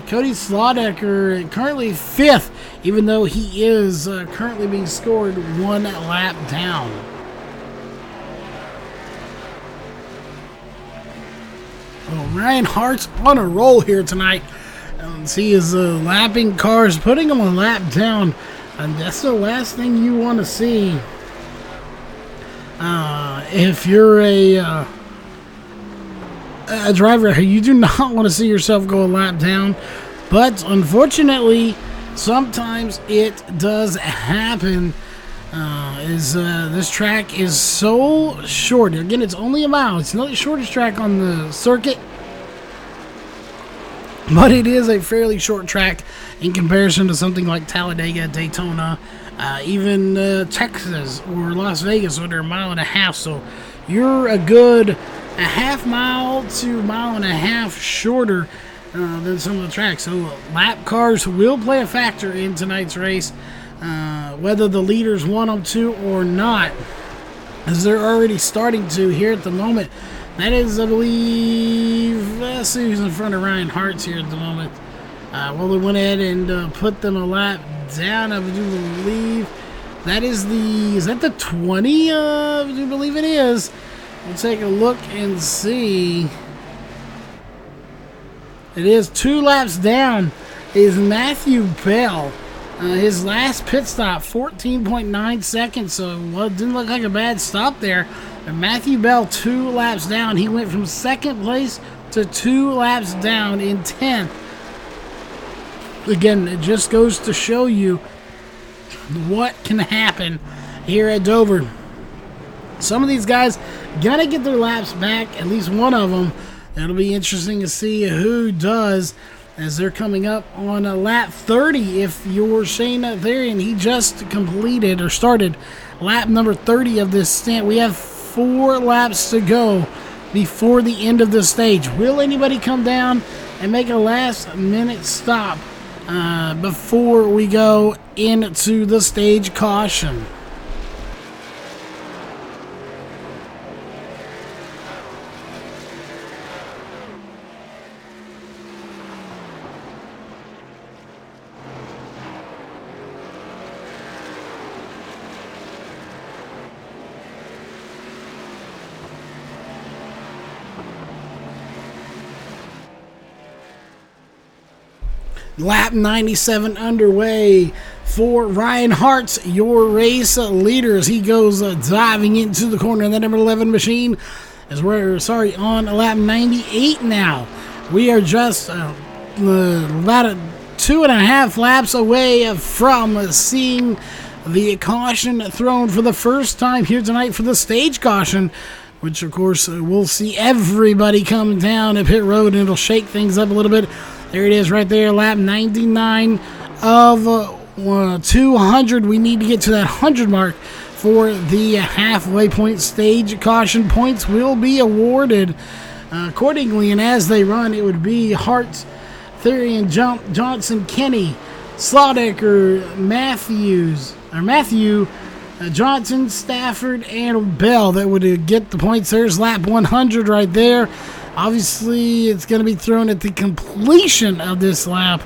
S1: Cody Slaudecker currently 5th, even though he is currently being scored 1 lap down. Well, Ryan Hart's on a roll here tonight. He is lapping cars, putting them a lap down. And that's the last thing you want to see if you're a driver. You do not want to see yourself go a lap down. But unfortunately, sometimes it does happen. This track is so short. Again, it's only a mile. It's not the shortest track on the circuit, but it is a fairly short track in comparison to something like Talladega, Daytona, even Texas or Las Vegas, where they're 1.5 miles. So you're a good a half mile to 1.5 miles shorter than some of the tracks. So lap cars will play a factor in tonight's race, whether the leaders want them to or not, as they're already starting to here at the moment. That is, I believe, let's see who's in front of Ryan Hart's here at the moment. Well, they went ahead and put them a lap down. I do believe that is that the 20? I do believe it is. We'll take a look and see. It is 2 laps down. Is Matthew Bell. His last pit stop, 14.9 seconds, so it didn't look like a bad stop there. And Matthew Bell, 2 laps down. He went from 2nd place to 2 laps down in 10th. Again, it just goes to show you what can happen here at Dover. Some of these guys gotta get their laps back, at least one of them. It'll be interesting to see who does as they're coming up on lap 30. If you're Shane Therian, he just completed or started lap number 30 of this stint. We have 4 laps to go before the end of the stage. Will anybody come down and make a last minute stop before we go into the stage caution? Lap 97 underway for Ryan Hart, your race leader, as he goes diving into the corner. And that number 11 machine is on lap 98 now. We are just about 2.5 laps away from seeing the caution thrown for the first time here tonight for the stage caution, which of course we'll see everybody come down at pit road, and it'll shake things up a little bit. There it is right there, lap 99 of 200. We need to get to that 100 mark for the halfway point. Stage caution points will be awarded accordingly, and as they run, it would be Hart, Therian, Johnson, Kenny, Slaudecker, Matthew, Johnson, Stafford, and Bell that would get the points. There's lap 100 right there. Obviously, it's going to be thrown at the completion of this lap.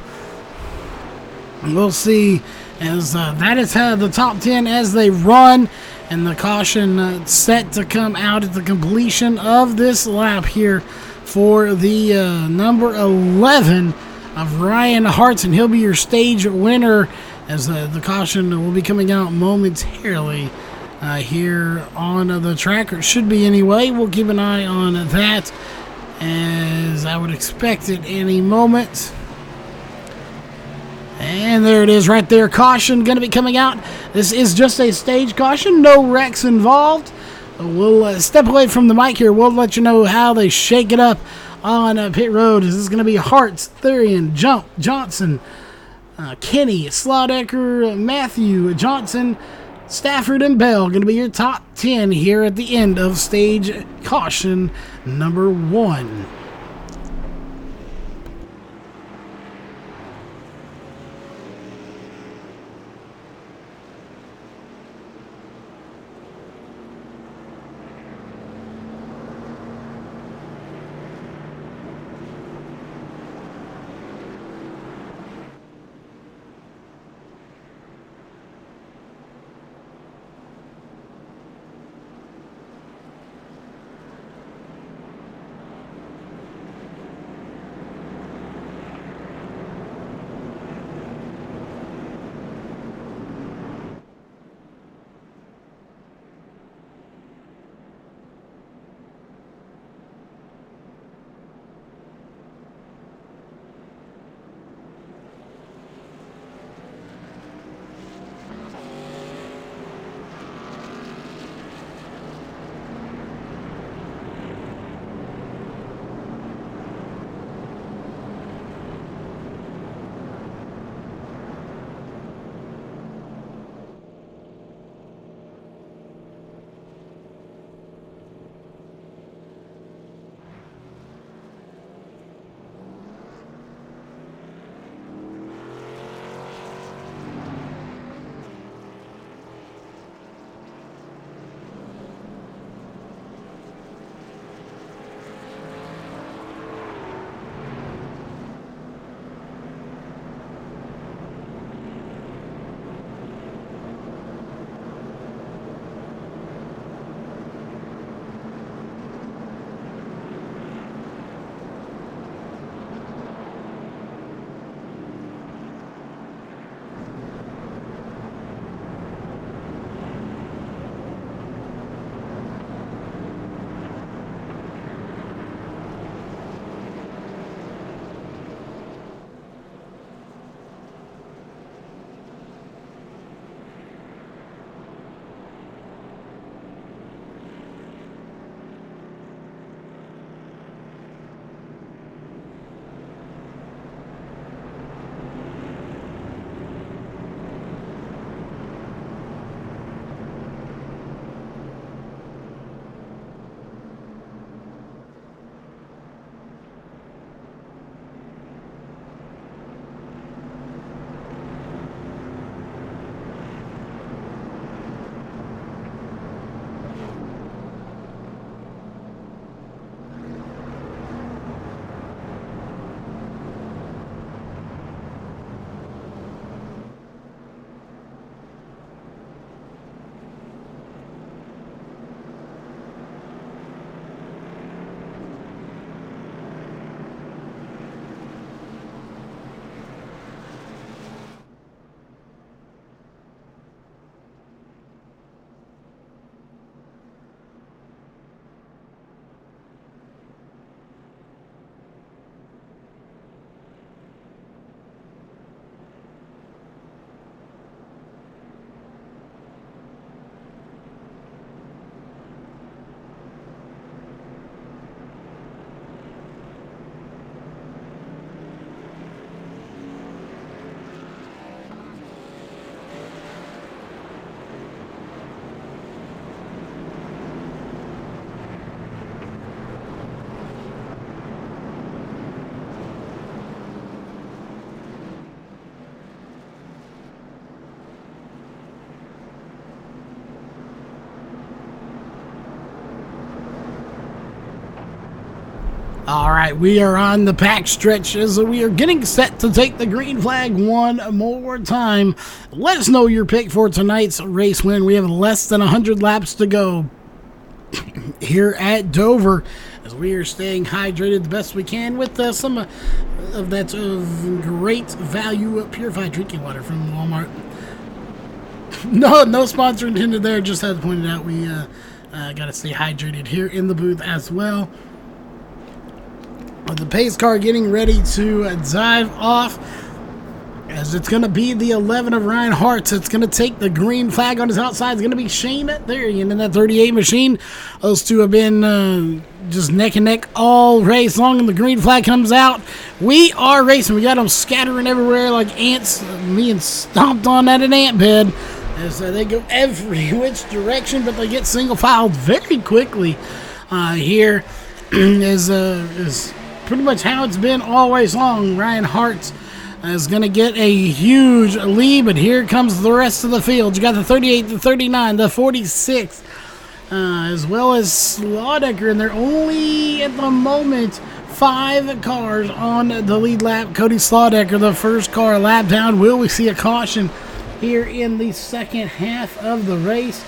S1: We'll see as that is the top 10 as they run, and the caution set to come out at the completion of this lap here for the number 11 of Ryan Hartson. He'll be your stage winner as the caution will be coming out momentarily here on the track, or it should be anyway. We'll keep an eye on that, as I would expect it any moment. And there it is right there. Caution going to be coming out. This is just a stage caution. No wrecks involved. We'll step away from the mic here. We'll let you know how they shake it up on pit road. This is going to be Hartz, Thurian, Johnson, Kenny, Slaudecker, Matthew, Johnson, Stafford, and Bell. Going to be your top 10 here at the end of stage caution number 1. All right, we are on the pack stretch as we are getting set to take the green flag one more time. Let us know your pick for tonight's race win. We have less than 100 laps to go here at Dover as we are staying hydrated the best we can with some of that great value purified drinking water from Walmart. No sponsor intended there. Just had to point it out. We got to stay hydrated here in the booth as well. The pace car getting ready to dive off as it's going to be the 11 of Ryan Hart's. It's going to take the green flag on his outside. It's going to be Shane Therian in that 38 machine. Those two have been just neck and neck all race long, and the green flag comes out. We are racing. We got them scattering everywhere like ants, being stomped on at an ant bed as they go every which direction, but they get single filed very quickly here is pretty much how it's been all race long. Ryan Hart is going to get a huge lead, but here comes the rest of the field. You got the 38, the 39, the 46, as well as Slaudecker, and they're only, at the moment, 5 cars on the lead lap. Cody Slaudecker, the first car lap down. Will we see a caution here in the second half of the race?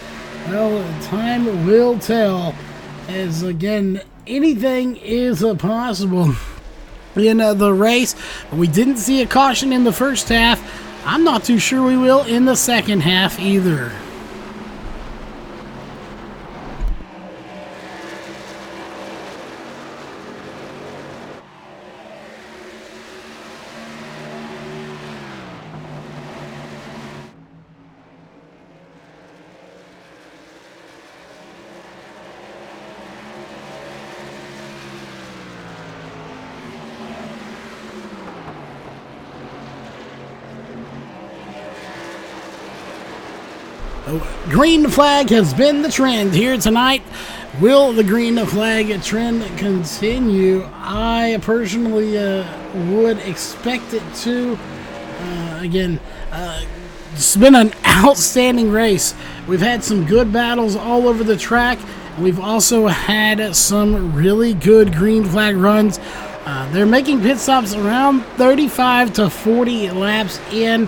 S1: Well, time will tell, as, again, anything is possible in the race. We didn't see a caution in the first half. I'm not too sure we will in the second half either. Green flag has been the trend here tonight. Will the green flag trend continue? I personally would expect it to. Again, it's been an outstanding race. We've had some good battles all over the track. We've also had some really good green flag runs. They're making pit stops around 35 to 40 laps in.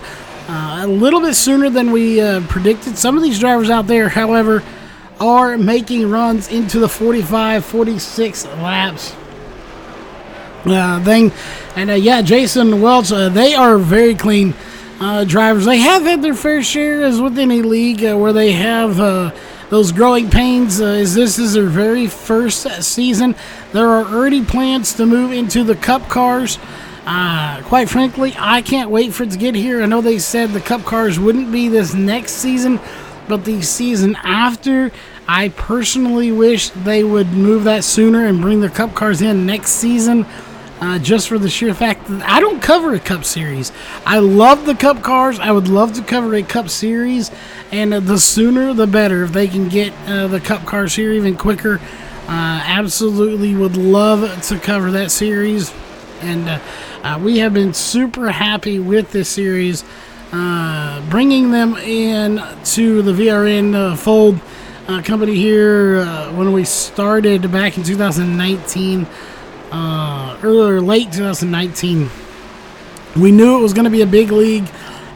S1: A little bit sooner than we predicted. Some of these drivers out there, however, are making runs into the 45, 46 laps thing. And yeah, Jason Welch, they are very clean drivers. They have had their fair share, as with any league, where they have those growing pains. As this is their very first season, there are already plans to move into the Cup cars. Quite frankly, I can't wait for it to get here. I know they said the Cup cars wouldn't be this next season, but the season after. I personally wish they would move that sooner and bring the Cup cars in next season, just for the sheer fact that I don't cover a Cup series. I love the Cup cars. I would love to cover a Cup series, and the sooner the better. If they can get the Cup cars here even quicker, absolutely would love to cover that series. And we have been super happy with this series, bringing them in to the VRN fold company here when we started back in 2019, or late 2019. We knew it was going to be a big league,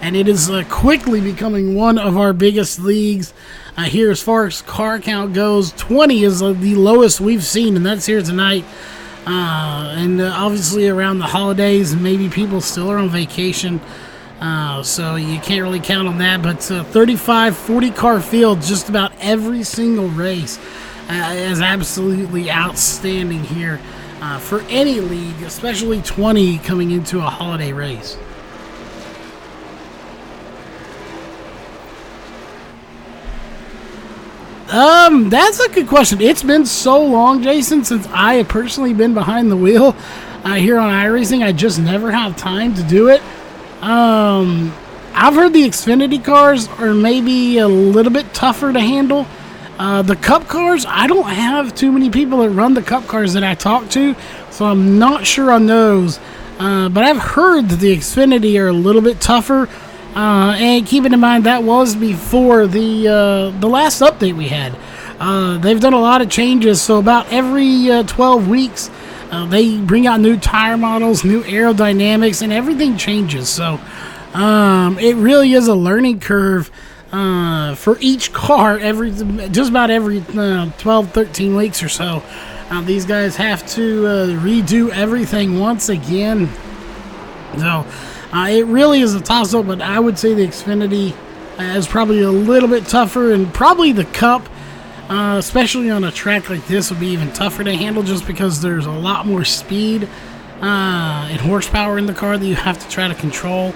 S1: and it is quickly becoming one of our biggest leagues here as far as car count goes. 20 is the lowest we've seen, and that's here tonight. And obviously around the holidays, maybe people still are on vacation, so you can't really count on that. But 35, 40 car field just about every single race is absolutely outstanding here for any league, especially 20 coming into a holiday race. That's a good question. It's been so long, Jason, since I have personally been behind the wheel here on iRacing. I just never have time to do it. I've heard the Xfinity cars are maybe a little bit tougher to handle. The Cup cars, I don't have too many people that run the Cup cars that I talk to, so I'm not sure on those. But I've heard that the Xfinity are a little bit tougher. And keeping in mind that was before the last update we had. They've done a lot of changes, so about every 12 weeks they bring out new tire models, new aerodynamics, and everything changes. So it really is a learning curve for each car. Just about every 12, 13 weeks or so, these guys have to redo everything once again. So it really is a toss-up, but I would say the Xfinity is probably a little bit tougher, and probably the Cup, especially on a track like this, would be even tougher to handle just because there's a lot more speed and horsepower in the car that you have to try to control.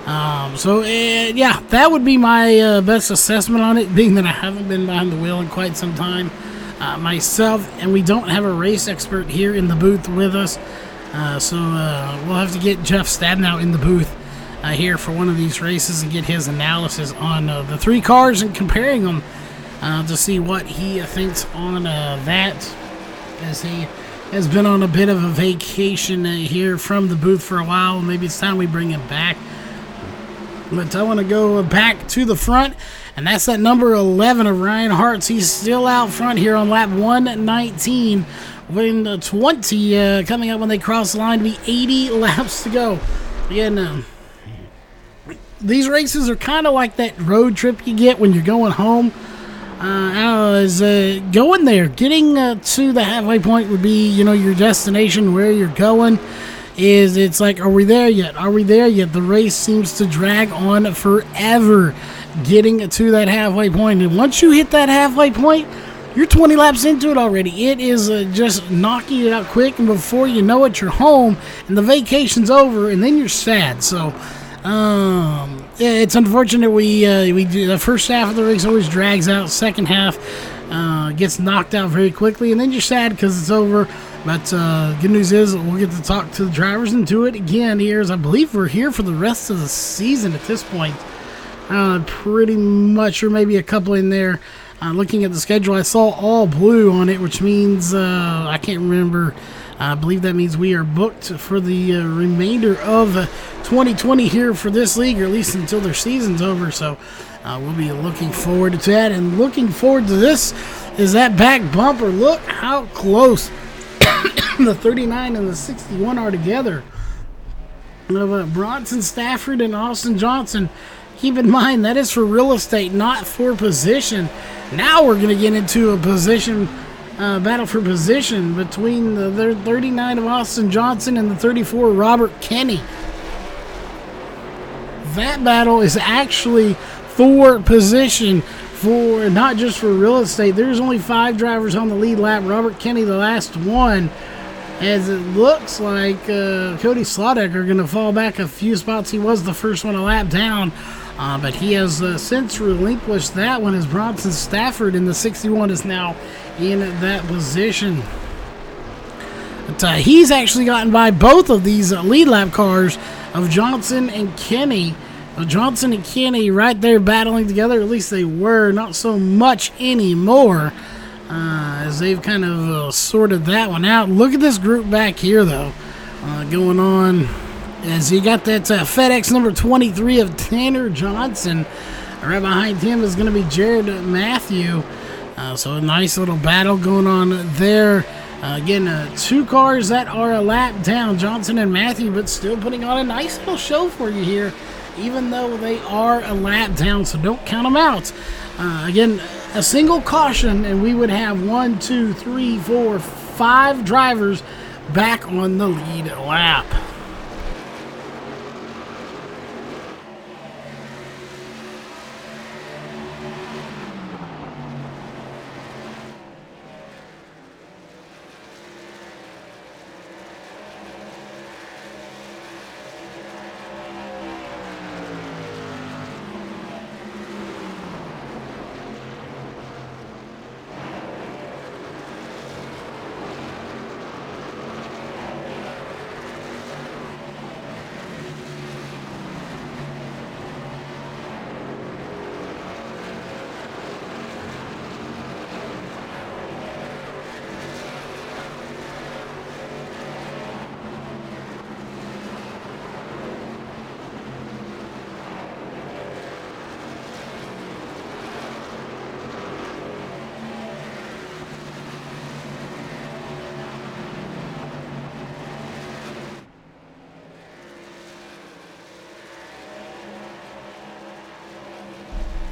S1: Yeah, that would be my best assessment on it, being that I haven't been behind the wheel in quite some time myself, and we don't have a race expert here in the booth with us. We'll have to get Jeff Stadnow in the booth here for one of these races and get his analysis on the three cars and comparing them to see what he thinks on that, as he has been on a bit of a vacation here from the booth for a while. Maybe it's time we bring him back. But I want to go back to the front, and that's that number 11 of Ryan Hartz. He's still out front here on lap 119. When 20 coming up when they cross the line to be 80 laps to go. Again, these races are kind of like that road trip you get when you're going home. Going there, getting to the halfway point would be, your destination, where you're going. It's like, are we there yet? Are we there yet? The race seems to drag on forever getting to that halfway point. And once you hit that halfway point, you're 20 laps into it already. It is just knocking it out quick, and before you know it, you're home, and the vacation's over, and then you're sad. So, it's unfortunate we do. The first half of the race always drags out. Second half gets knocked out very quickly, and then you're sad because it's over. But good news is we'll get to talk to the drivers and do it again here, as I believe we're here for the rest of the season at this point. Pretty much, or maybe a couple in there. Looking at the schedule, I saw all blue on it, which means I can't remember. I believe that means we are booked for the remainder of 2020 here for this league, or at least until their season's over. So we'll be looking forward to that, and looking forward to this is that back bumper. Look how close the 39 and the 61 are together. Bronson Stafford and Austin Johnson. Keep in mind, that is for real estate, not for position. Now we're going to get into a position battle for position between the 39 of Austin Johnson and the 34 of Robert Kenny. That battle is actually for position, for not just for real estate. There's only 5 drivers on the lead lap. Robert Kenny, the last one, as it looks like Cody Slodek are going to fall back a few spots. He was the first one a lap down. But he has since relinquished that one, as Bronson Stafford in the 61 is now in that position. But he's actually gotten by both of these lead lap cars of Johnson and Kenny. Johnson and Kenny right there battling together. At least they were, not so much anymore, as they've kind of sorted that one out. Look at this group back here, though, going on. As you got that FedEx number 23 of Tanner Johnson. Right behind him is going to be Jared Matthew. So a nice little battle going on there. Again, 2 cars that are a lap down, Johnson and Matthew, but still putting on a nice little show for you here, even though they are a lap down, so don't count them out. Again, a single caution, and we would have 1, 2, 3, 4, 5 drivers back on the lead lap.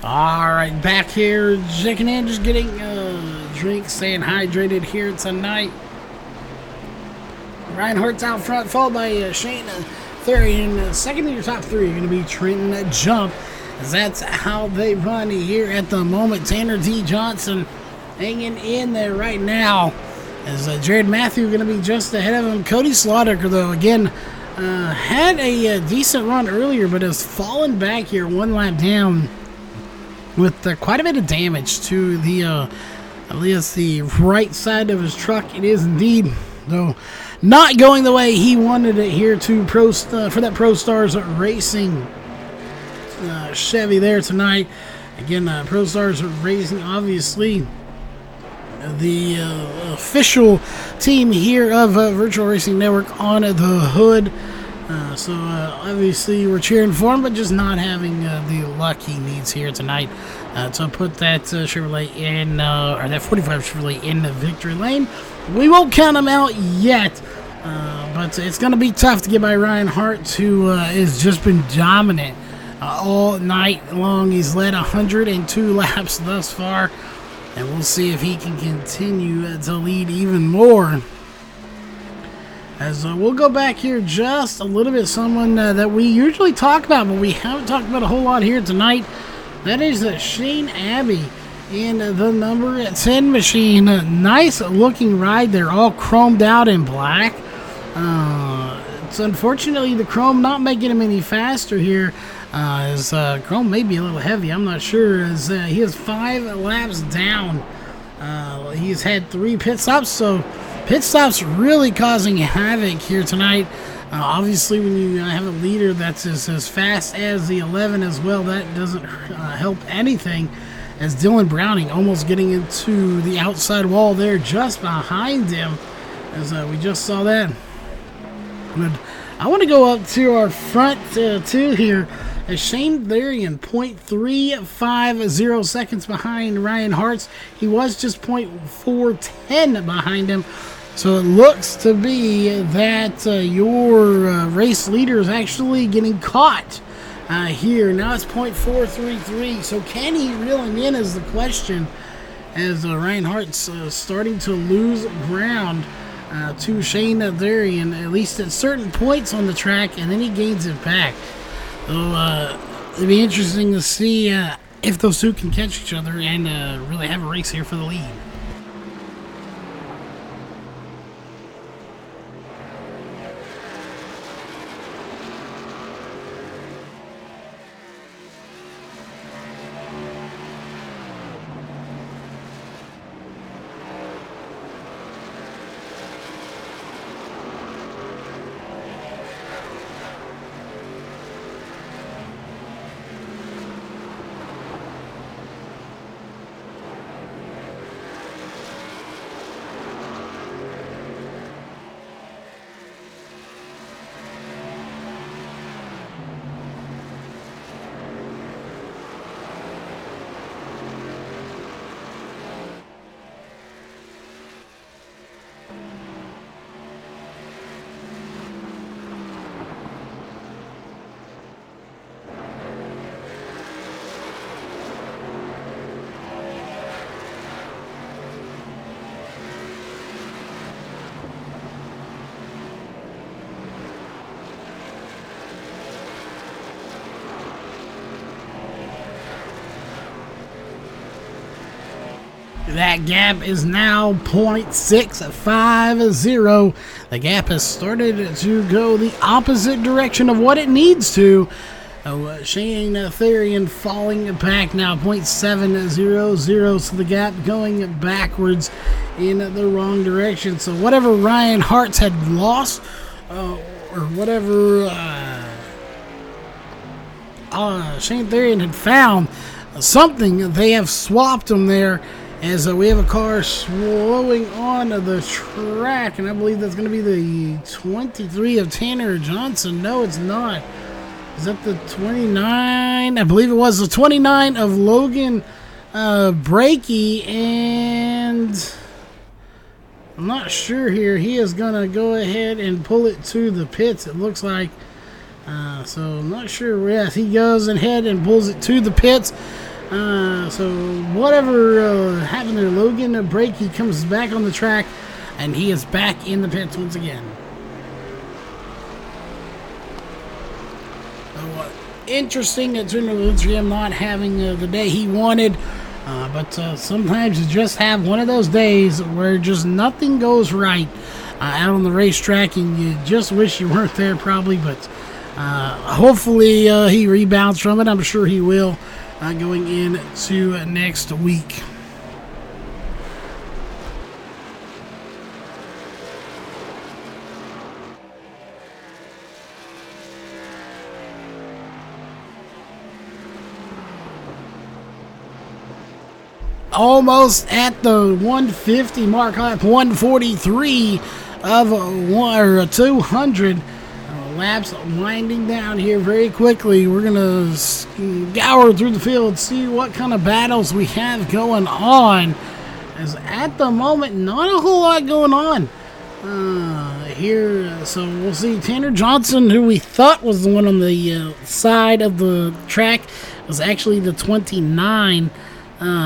S1: All right, back here, checking in, just getting a drink, staying hydrated here tonight. Ryan Hart's out front, followed by Shane Therian. Second in your top three are going to be Trenton Jump, as that's how they run here at the moment. Tanner D. Johnson hanging in there right now, as Jared Matthew going to be just ahead of him. Cody Slaughter, though, again, had a decent run earlier, but has fallen back here one lap down with quite a bit of damage to the, at least the right side of his truck. It is indeed, though, not going the way he wanted it here to for that Pro Stars Racing Chevy there tonight. Again, Pro Stars Racing, obviously the official team here of Virtual Racing Network on the hood. So obviously we're cheering for him, but just not having the luck he needs here tonight to put that Chevrolet in, or that 45 Chevrolet in the victory lane. We won't count him out yet, but it's going to be tough to get by Ryan Hart, who has just been dominant all night long. He's led 102 laps thus far, and we'll see if he can continue to lead even more. As we'll go back here just a little bit, someone that we usually talk about, but we haven't talked about a whole lot here tonight. That is Shane Abbey in the number 10 machine. Nice looking ride there, all chromed out in black. It's unfortunately the chrome not making him any faster here, as chrome may be a little heavy, I'm not sure, as he is 5 laps down. He's had 3 pit stops, so pit stops really causing havoc here tonight. Obviously, when you have a leader that's as fast as the 11 as well, that doesn't help anything, as Dylan Browning almost getting into the outside wall there just behind him, as we just saw that. But I want to go up to our front two here, as Shane Therian, 0.350 seconds behind Ryan Hartz. He was just 0.410 behind him. So it looks to be that your race leader is actually getting caught here. Now it's 0.433. So can he reel him in is the question, as Ryan Hart's starting to lose ground to Shane Therian, at least at certain points on the track, and then he gains it back. So it'd be interesting to see if those two can catch each other and really have a race here for the lead. That gap is now 0.650. The gap has started to go the opposite direction of what it needs to. Shane Therian falling back now, 0.700. So the gap going backwards in the wrong direction. So whatever Ryan Hartz had lost, or whatever Shane Therian had found, something, they have swapped them there. As we have a car slowing on the track, and I believe that's going to be the 23 of Tanner Johnson. No, it's not. Is that the 29? I believe it was the 29 of Logan Breaky, and I'm not sure here. He is going to go ahead and pull it to the pits, it looks like. So I'm not sure. Yes, he goes ahead and pulls it to the pits. So whatever happened there, Logan, a break, he comes back on the track, and he is back in the pits once again. So, interesting that Jim not having the day he wanted, but sometimes you just have one of those days where just nothing goes right out on the racetrack, and you just wish you weren't there probably, but hopefully he rebounds from it. I'm sure he will going into next week. Almost at the 150 mark, 143 of 200 laps, winding down here very quickly. We're gonna scour through the field, see what kind of battles we have going on, as at the moment not a whole lot going on here. So we'll see. Tanner Johnson, who we thought was the one on the side of the track, was actually the 29.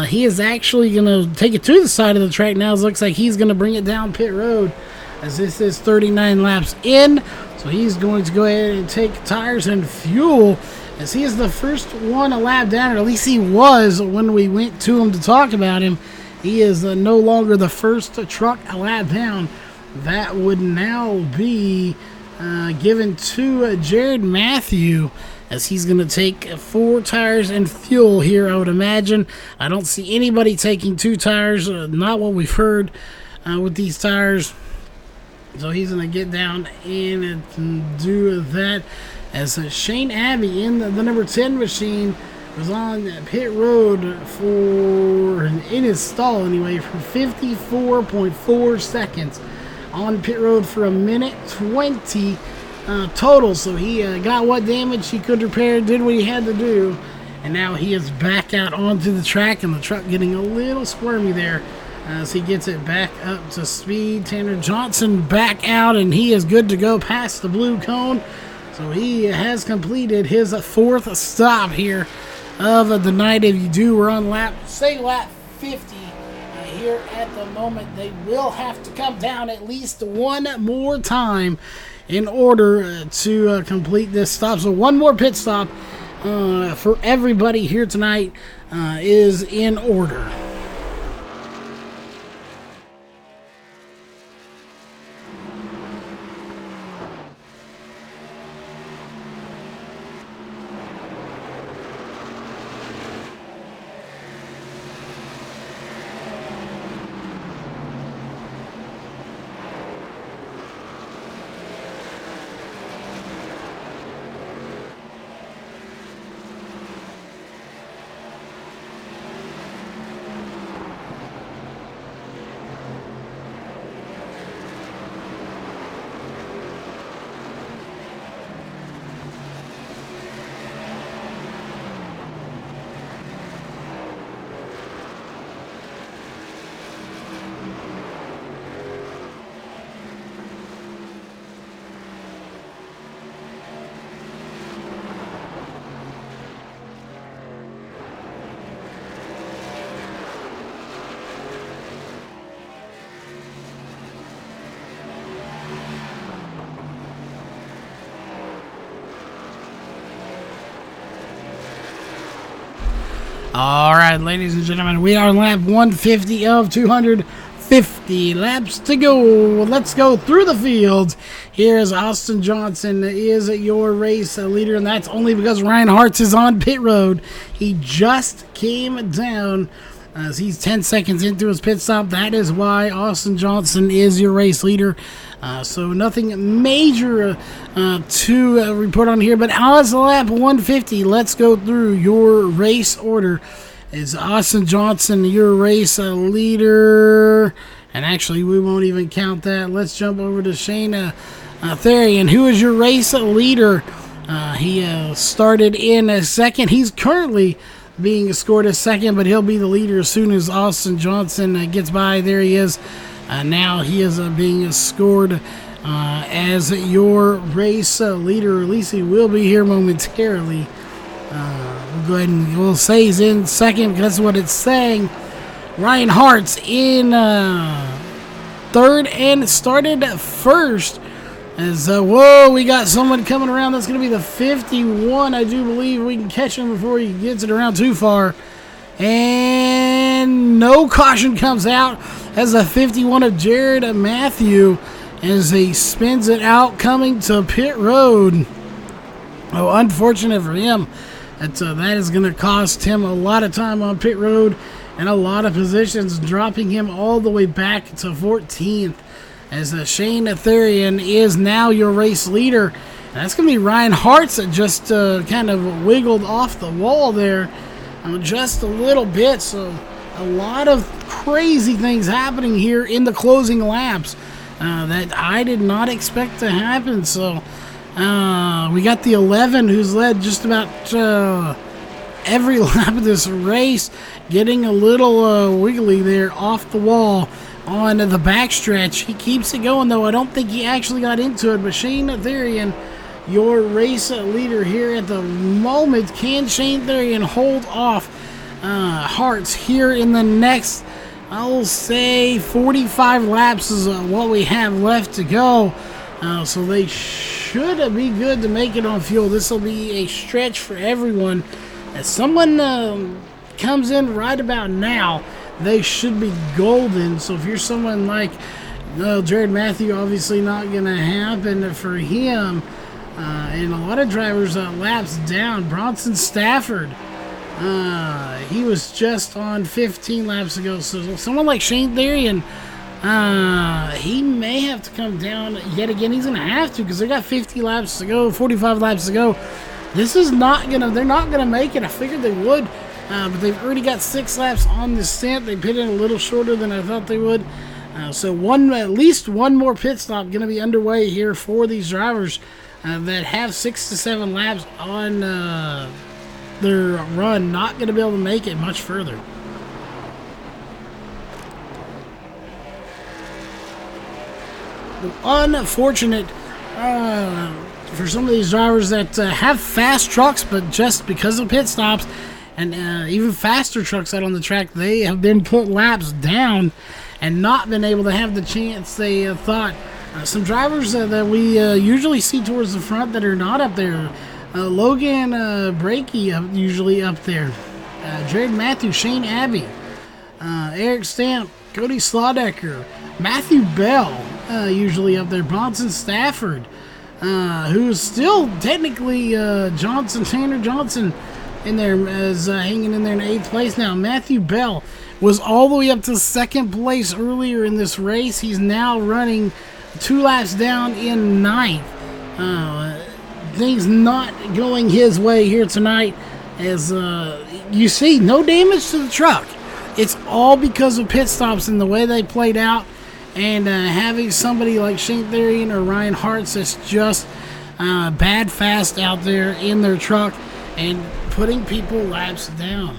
S1: He is actually going to take it to the side of the track now. It looks like he's going to bring it down pit road, as this is 39 laps in. So he's going to go ahead and take tires and fuel, as he is the first one a lap down, or at least he was when we went to him to talk about him. He is no longer the first truck a lap down. That would now be given to Jared Matthew, as he's going to take 4 tires and fuel here, I would imagine. I don't see anybody taking 2 tires, not what we've heard with these tires. So he's going to get down in and do that, as Shane Abbey in the number 10 machine was on pit road in his stall anyway, for 54.4 seconds. On pit road for a minute 20 total. So he got what damage he could repair, did what he had to do, and now he is back out onto the track, and the truck getting a little squirmy there as he gets it back up to speed. Tanner Johnson back out, and he is good to go past the blue cone. So he has completed his 4th stop here of the night. If you do, we're on lap 50 here at the moment. They will have to come down at least one more time in order to complete this stop. So one more pit stop for everybody here tonight is in order. All right, ladies and gentlemen, we are on lap 150 of 250 laps to go. Let's go through the field. Here's Austin Johnson is your race leader, and that's only because Ryan Hartz is on pit road. He just came down as he's 10 seconds into his pit stop. That is why Austin Johnson is your race leader. So nothing major to report on here, but as lap 150, let's go through your race order. Is Austin Johnson your race leader? And actually, we won't even count that. Let's jump over to Shane Therian, who is your race leader. He started in second. He's currently being scored as second, but he'll be the leader as soon as Austin Johnson gets by. There he is. Now he is being scored as your race leader. At least he will be here momentarily. We'll go ahead and we'll say he's in second because that's what it's saying. Ryan Hart's in third and started first. As, whoa, we got someone coming around. That's going to be the 51. I do believe we can catch him before he gets it around too far. And no caution comes out as the 51 of Jared Matthew as he spins it out coming to pit road. Oh, unfortunate for him. That is going to cost him a lot of time on pit road and a lot of positions, dropping him all the way back to 14th. As Shane Atherian is now your race leader. And that's going to be Ryan Hartz that just kind of wiggled off the wall there just a little bit. So a lot of crazy things happening here in the closing laps that I did not expect to happen. So we got the 11 who's led just about every lap of this race, getting a little wiggly there off the wall. On the backstretch, he keeps it going, though. I don't think he actually got into it, but Shane Atherian, your race leader here at the moment. Can Shane Atherian hold off Hartz here in the next, I'll say, 45 laps is what we have left to go. So they should be good to make it on fuel. This will be a stretch for everyone. As someone comes in right about now, they should be golden. So if you're someone like Jared Matthew, obviously not going to happen for him. And a lot of drivers laps down. Bronson Stafford, he was just on 15 laps ago. So someone like Shane Therian, he may have to come down yet again. He's going to have to because they got 50 laps to go, 45 laps to go. This is not going to, they're not going to make it. I figured they would. But they've already got 6 laps on the stint. They pit in a little shorter than I thought they would. So at least one more pit stop going to be underway here for these drivers that have 6 to 7 laps on their run. Not going to be able to make it much further. Unfortunate for some of these drivers that have fast trucks, but just because of pit stops, and even faster trucks out on the track, they have been put laps down and not been able to have the chance they thought. Some drivers that we usually see towards the front that are not up there. Logan Brakey usually up there. Jared Matthew, Shane Abbey, Eric Stamp, Cody Slaudecker, Matthew Bell usually up there. Bronson Stafford, who's still technically Tanner Johnson in there as hanging in there in 8th place now. Matthew Bell was all the way up to 2nd place earlier in this race. He's now running 2 laps down in 9th. Things not going his way here tonight as you see, no damage to the truck. It's all because of pit stops and the way they played out, and having somebody like Shane Therian or Ryan Hartz that's just bad fast out there in their truck and putting people laps down.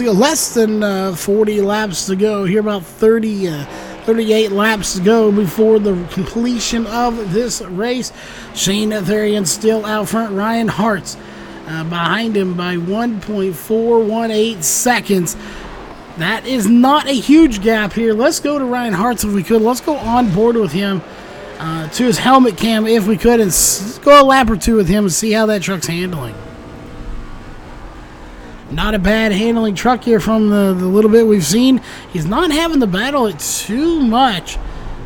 S1: Less than 40 laps to go here, about 38 laps to go before the completion of this race. Shane Atherian still out front. Ryan Hartz behind him by 1.418 seconds. That is not a huge gap here. Let's go to Ryan Hartz if we could. Let's go on board with him to his helmet cam if we could, and go a lap or two with him and see how that truck's handling. Not a bad handling truck here from the little bit we've seen. He's not having to battle it too much,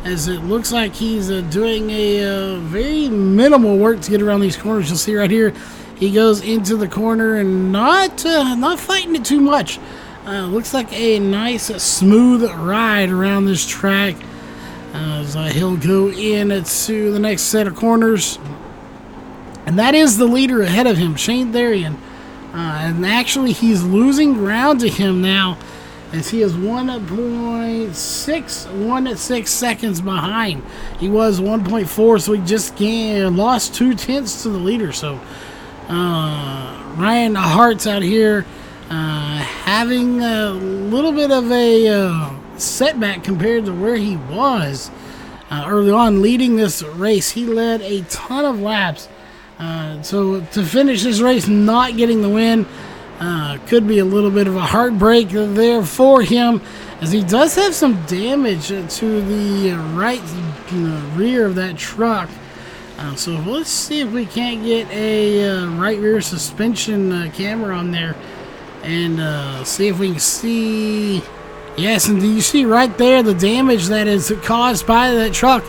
S1: as it looks like he's doing a very minimal work to get around these corners. You'll see right here, he goes into the corner and not fighting it too much. Looks like a nice smooth ride around this track as he'll go in to the next set of corners. And that is the leader ahead of him, Shane Therian. And actually, he's losing ground to him now, as he is 1.616 seconds behind. He was 1.4, so he just lost 0.2 to the leader. So Ryan Hart's out here having a little bit of a setback compared to where he was early on leading this race. He led a ton of laps. So to finish this race not getting the win could be a little bit of a heartbreak there for him, as he does have some damage to the right rear of that truck. So let's see if we can't get a right rear suspension camera on there and see if we can see. Yes, and do you see right there the damage that is caused by that truck,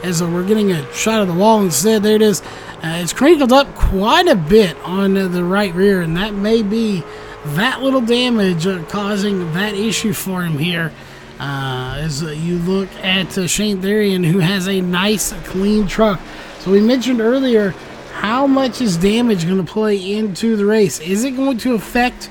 S1: as we're getting a shot of the wall instead. There it is. It's crinkled up quite a bit on the right rear, and that may be that little damage causing that issue for him here. As you look at Shane Therian, who has a nice, clean truck. So we mentioned earlier, how much is damage going to play into the race? Is it going to affect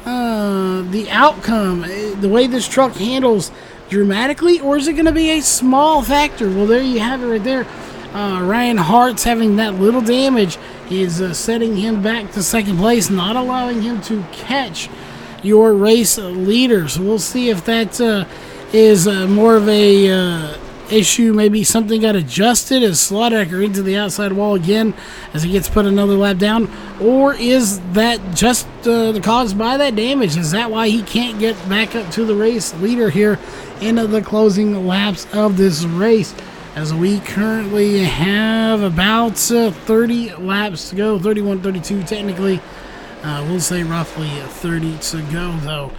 S1: the outcome, the way this truck handles dramatically, or is it going to be a small factor? Well, there you have it right there. Ryan Hart's having that little damage is setting him back to second place, not allowing him to catch your race leader. So we'll see if that is more of a issue. Maybe something got adjusted as Slaughter into the outside wall again as he gets put another lap down, or is that just caused by that damage? Is that why he can't get back up to the race leader here in the closing laps of this race? As we currently have about 30 laps to go, 31, 32 technically. We'll say roughly 30 to go, though.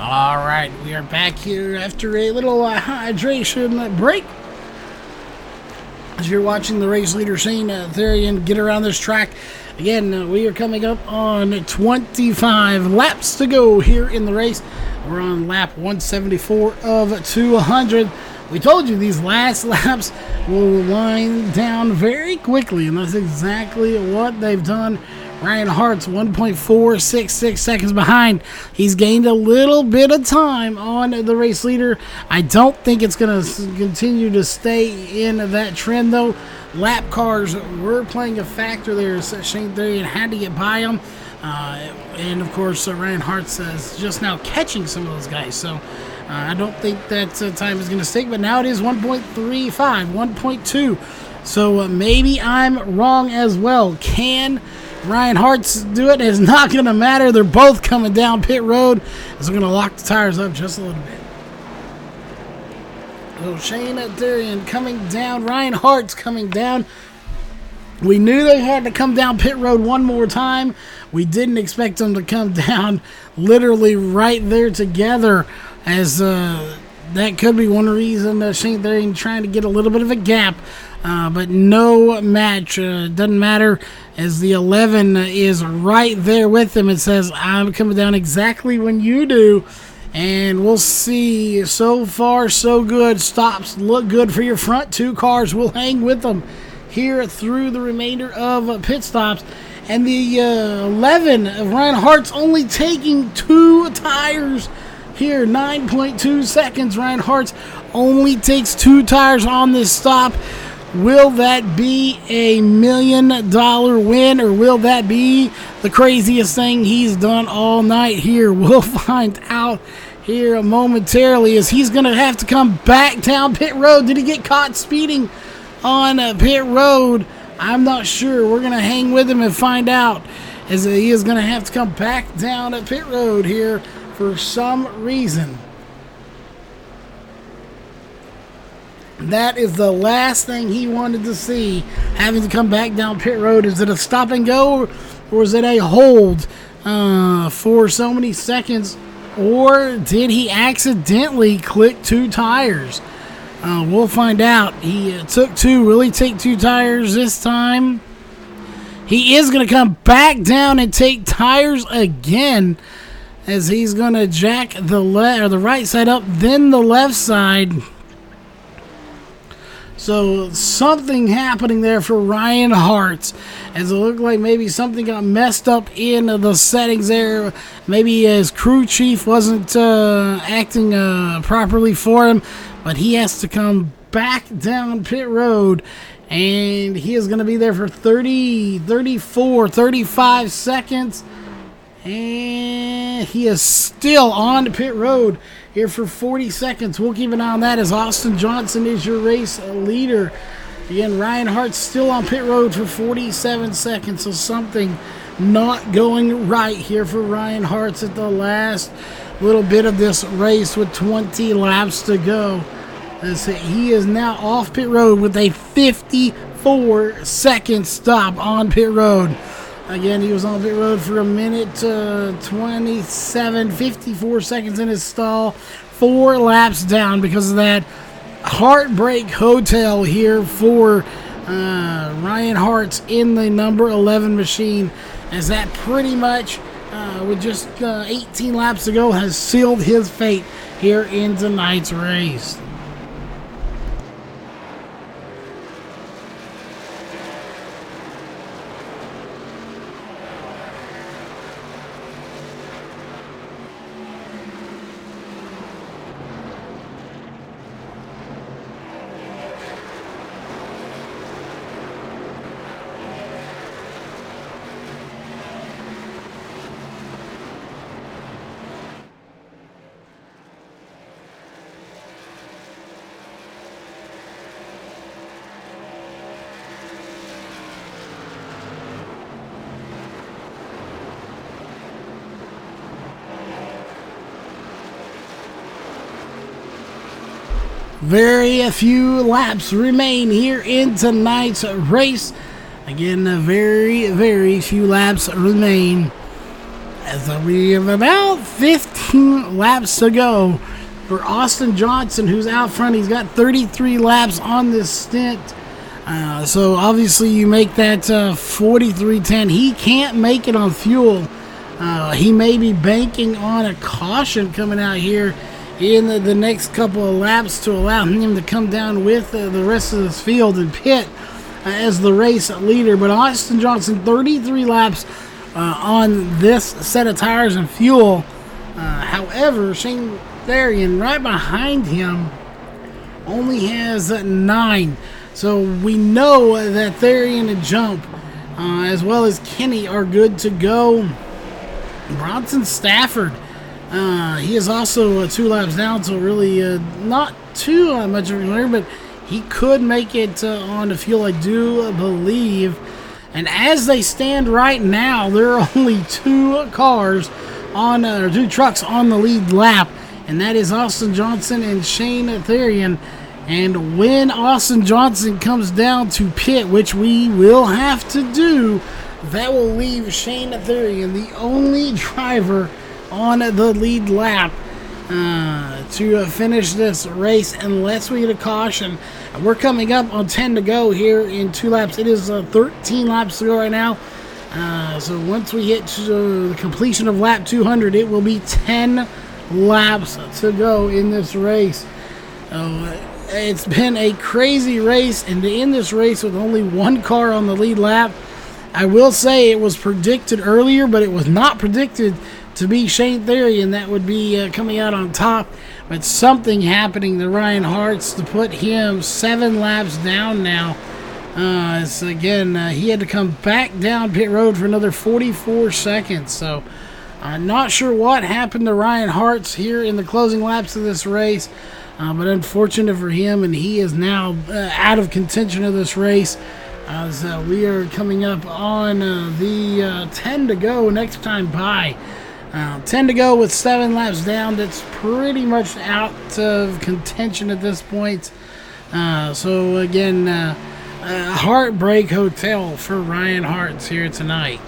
S1: All right, we are back here after a little hydration break. As you're watching the race leader Shane Therian get around this track. Again, we are coming up on 25 laps to go here in the race. We're on lap 174 of 200. We told you these last laps will wind down very quickly, and that's exactly what they've done. Ryan Hart's 1.466 seconds behind. He's gained a little bit of time on the race leader. I don't think it's going to continue to stay in that trend, though. Lap cars were playing a factor there. Shane Therian had to get by him. And, of course, Ryan Hart's just now catching some of those guys. So I don't think that time is going to stick. But now it is 1.35, 1.2. So maybe I'm wrong as well. Can Ryan Hart's do it. It's not going to matter. They're both coming down pit road. So we're going to lock the tires up just a little bit. So Shane Durian coming down. Ryan Hart's coming down. We knew they had to come down pit road one more time. We didn't expect them to come down literally right there together, as that could be one reason Shane Durian trying to get a little bit of a gap. But no match. Doesn't matter, as the 11 is right there with him. It says, I'm coming down exactly when you do. And we'll see. So far, so good. Stops look good for your front two cars. We'll hang with them here through the remainder of pit stops. And the 11 of Ryan Hart's only taking 2 tires here. 9.2 seconds. Ryan Hart's only takes 2 tires on this stop. Will that be a $1 million win, or will that be the craziest thing he's done all night here? We'll find out here momentarily, as he's going to have to come back down pit road. Did he get caught speeding on pit road? I'm not sure. We're going to hang with him and find out, as he is going to have to come back down at pit road here for some reason. That is the last thing he wanted to see, having to come back down pit road. Is it a stop and go, or is it a hold for so many seconds? Or did he accidentally click 2 tires? We'll find out. He took 2. Will he take 2 tires this time? He is going to come back down and take tires again, as he's going to jack the right side up, then the left side. So something happening there for Ryan Hart, as it looked like maybe something got messed up in the settings there. Maybe his crew chief wasn't acting properly for him, but he has to come back down pit road, and he is going to be there for 30, 34, 35 seconds. And he is still on pit road here for 40 seconds. We'll keep an eye on that, as Austin Johnson is your race leader. Again, Ryan Hart's still on pit road for 47 seconds, so something not going right here for Ryan Hart's at the last little bit of this race with 20 laps to go. As he is now off pit road with a 54-second stop on pit road. Again, he was on pit road for 1:27, 54 seconds in his stall. 4 laps down because of that heartbreak hotel here for Ryan Hart's in the number 11 machine, as that pretty much, with just 18 laps to go, has sealed his fate here in tonight's race. Very few laps remain here in tonight's race. Again, very few laps remain, as we have about 15 laps to go for Austin Johnson, who's out front. He's got 33 laps on this stint. So obviously you make that 43.10. He can't make it on fuel. He may be banking on a caution coming out here in the next couple of laps to allow him to come down with the rest of this field and pit as the race leader. But Austin Johnson, 33 laps on this set of tires and fuel. However, Shane Durian right behind him only has 9. So we know that Durian and Jump, as well as Kenny, are good to go. Bronson Stafford, he is also 2 laps down, so really not too much of a winner, but he could make it on the fuel, I do believe. And as they stand right now, there are only two cars on, or two trucks on the lead lap, and that is Austin Johnson and Shane Therian. And when Austin Johnson comes down to pit, which we will have to do, that will leave Shane Therian the only driver on the lead lap to finish this race unless we get a caution. We're coming up on 10 to go here in 2 laps. It is 13 laps to go right now. So once we hit to the completion of lap 200, it will be 10 laps to go in this race. It's been a crazy race, and to end this race with only one car on the lead lap, I will say it was predicted earlier, but it was not predicted to be Shane Therian that would be coming out on top. But something happening to Ryan Hartz to put him 7 laps down now. So again, he had to come back down pit road for another 44 seconds. So I'm not sure what happened to Ryan Hartz here in the closing laps of this race. But unfortunate for him, and he is now out of contention of this race. So we are coming up on the 10 to go next time by. 10 to go with 7 laps down. That's pretty much out of contention at this point. So again, heartbreak hotel for Ryan Hartz here tonight.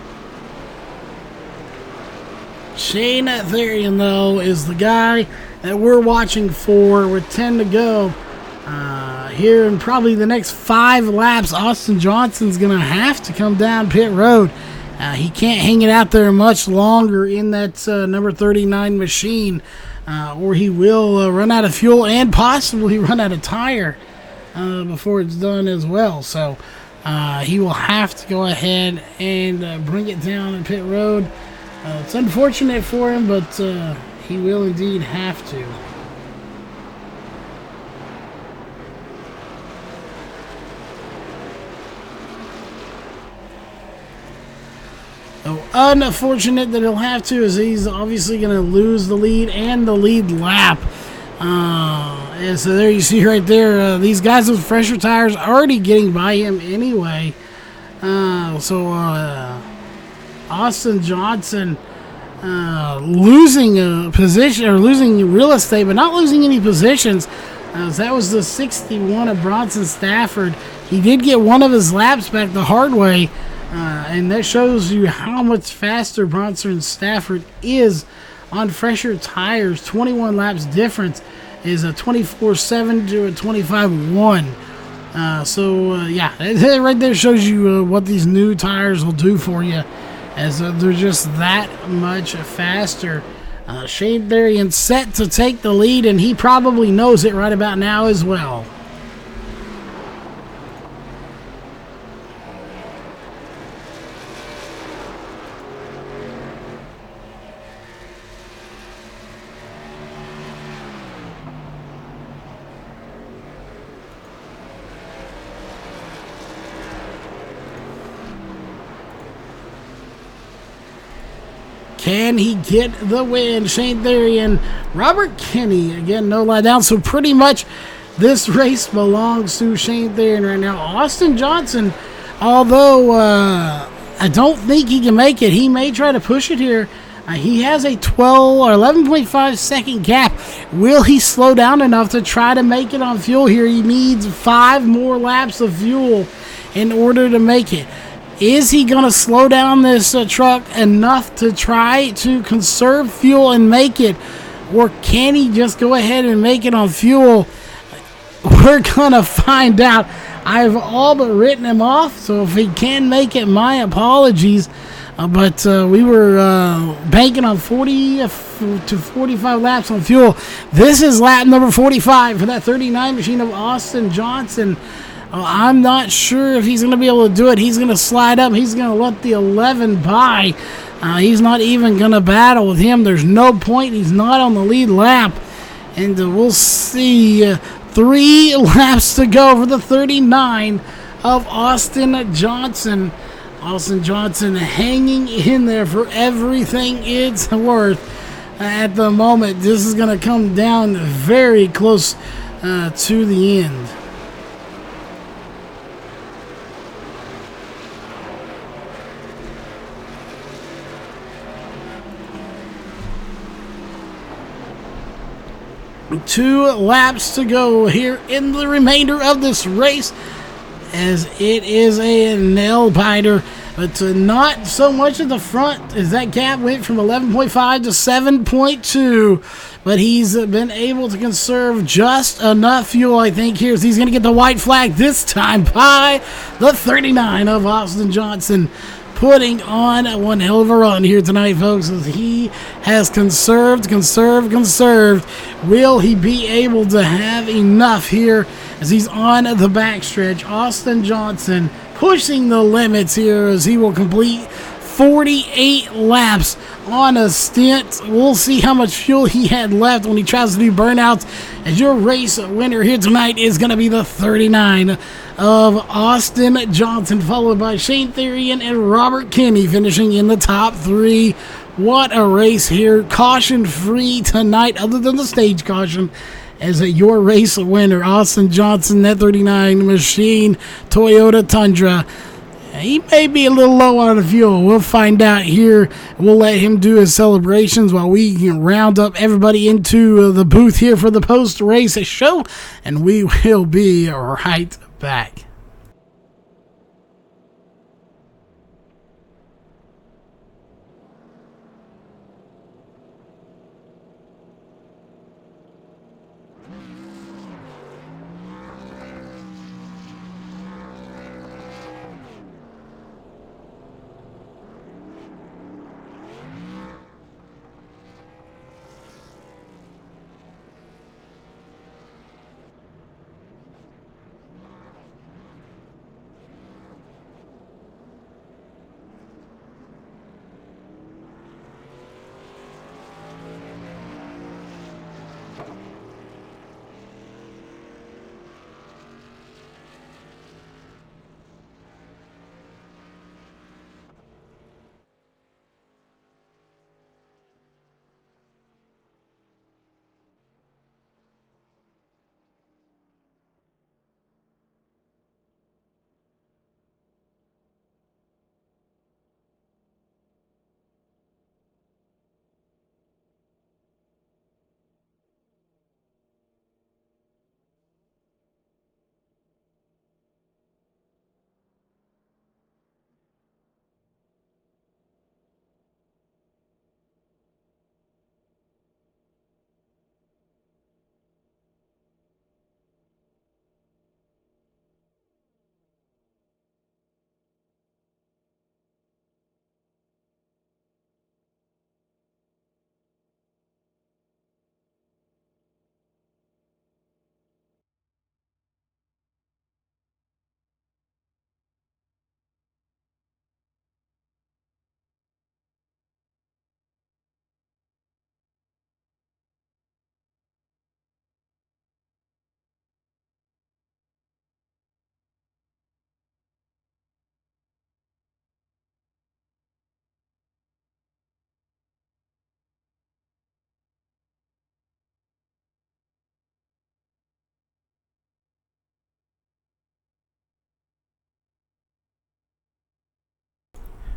S1: Shane Therian, though, is the guy that we're watching for with 10 to go. Here in probably the next 5 laps, Austin Johnson's going to have to come down pit road. He can't hang it out there much longer in that number 39 machine, or he will run out of fuel and possibly run out of tire before it's done as well. So he will have to go ahead and bring it down in pit road. It's unfortunate for him, but he will indeed have to. So unfortunate that he'll have to, as he's obviously going to lose the lead and the lead lap. And so there you see right there, these guys with fresher tires already getting by him anyway. Austin Johnson losing a position, or losing real estate, but not losing any positions. That was the 61 of Bronson Stafford. He did get one of his laps back the hard way. And that shows you how much faster Bronson Stafford is on fresher tires. 21 laps difference is a 24.7 to a 25.1. Yeah, that right there shows you what these new tires will do for you, as they're just that much faster. Shane Therian set to take the lead, and he probably knows it right about now as well. Can he get the win? Shane Therian, Robert Kinney, again, no lie down. So pretty much this race belongs to Shane Therian right now. Austin Johnson, although I don't think he can make it, he may try to push it here. He has a 12 or 11.5 second gap. Will he slow down enough to try to make it on fuel here? He needs 5 more laps of fuel in order to make it. Is he going to slow down this truck enough to try to conserve fuel and make it? Or can he just go ahead and make it on fuel? We're going to find out. I've all but written him off, so if he can make it, my apologies. But we were banking on 40 to 45 laps on fuel. This is lap number 45 for that 39 machine of Austin Johnson. I'm not sure if he's going to be able to do it. He's going to slide up. He's going to let the 11 by. He's not even going to battle with him. There's no point. He's not on the lead lap. And we'll see 3 laps to go for the 39 of Austin Johnson. Austin Johnson hanging in there for everything it's worth at the moment. This is going to come down very close to the end. 2 laps to go here in the remainder of this race, as it is a nail biter, but not so much at the front, as that gap went from 11.5 to 7.2. But he's been able to conserve just enough fuel, I think, here, as he's going to get the white flag this time by the 39 of Austin Johnson, putting on one hell of a run here tonight, folks, as he has conserved. Will he be able to have enough here as he's on the backstretch? Austin Johnson pushing the limits here, as he will complete 48 laps on a stint. We'll see how much fuel he had left when he tries to do burnouts, as your race winner here tonight is going to be the 39 of Austin Johnson, followed by Shane Therian and Robert Kinney finishing in the top 3. What a race here. Caution free tonight, other than the stage caution, as your race winner, Austin Johnson, that 39 machine Toyota Tundra. He may be a little low on the fuel. We'll find out here. We'll let him do his celebrations while we can round up everybody into the booth here for the post-race show, and we will be right back.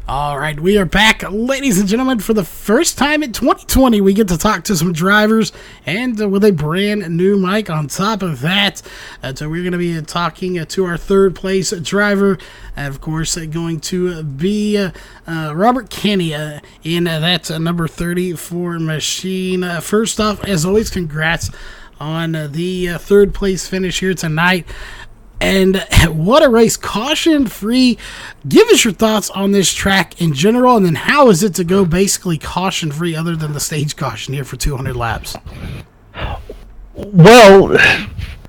S1: All right, we are back, ladies and gentlemen. For the first time in 2020, we get to talk to some drivers, and with a brand new mic on top of that. So we're going to be talking to our third place driver, of course, going to be Robert Kinney in that number 34 machine. First off, as always, congrats on the third place finish here tonight. And what a race, caution free. Give us your thoughts on this track in general, and then how is it to go basically caution free other than the stage caution here for 200 laps?
S2: Well,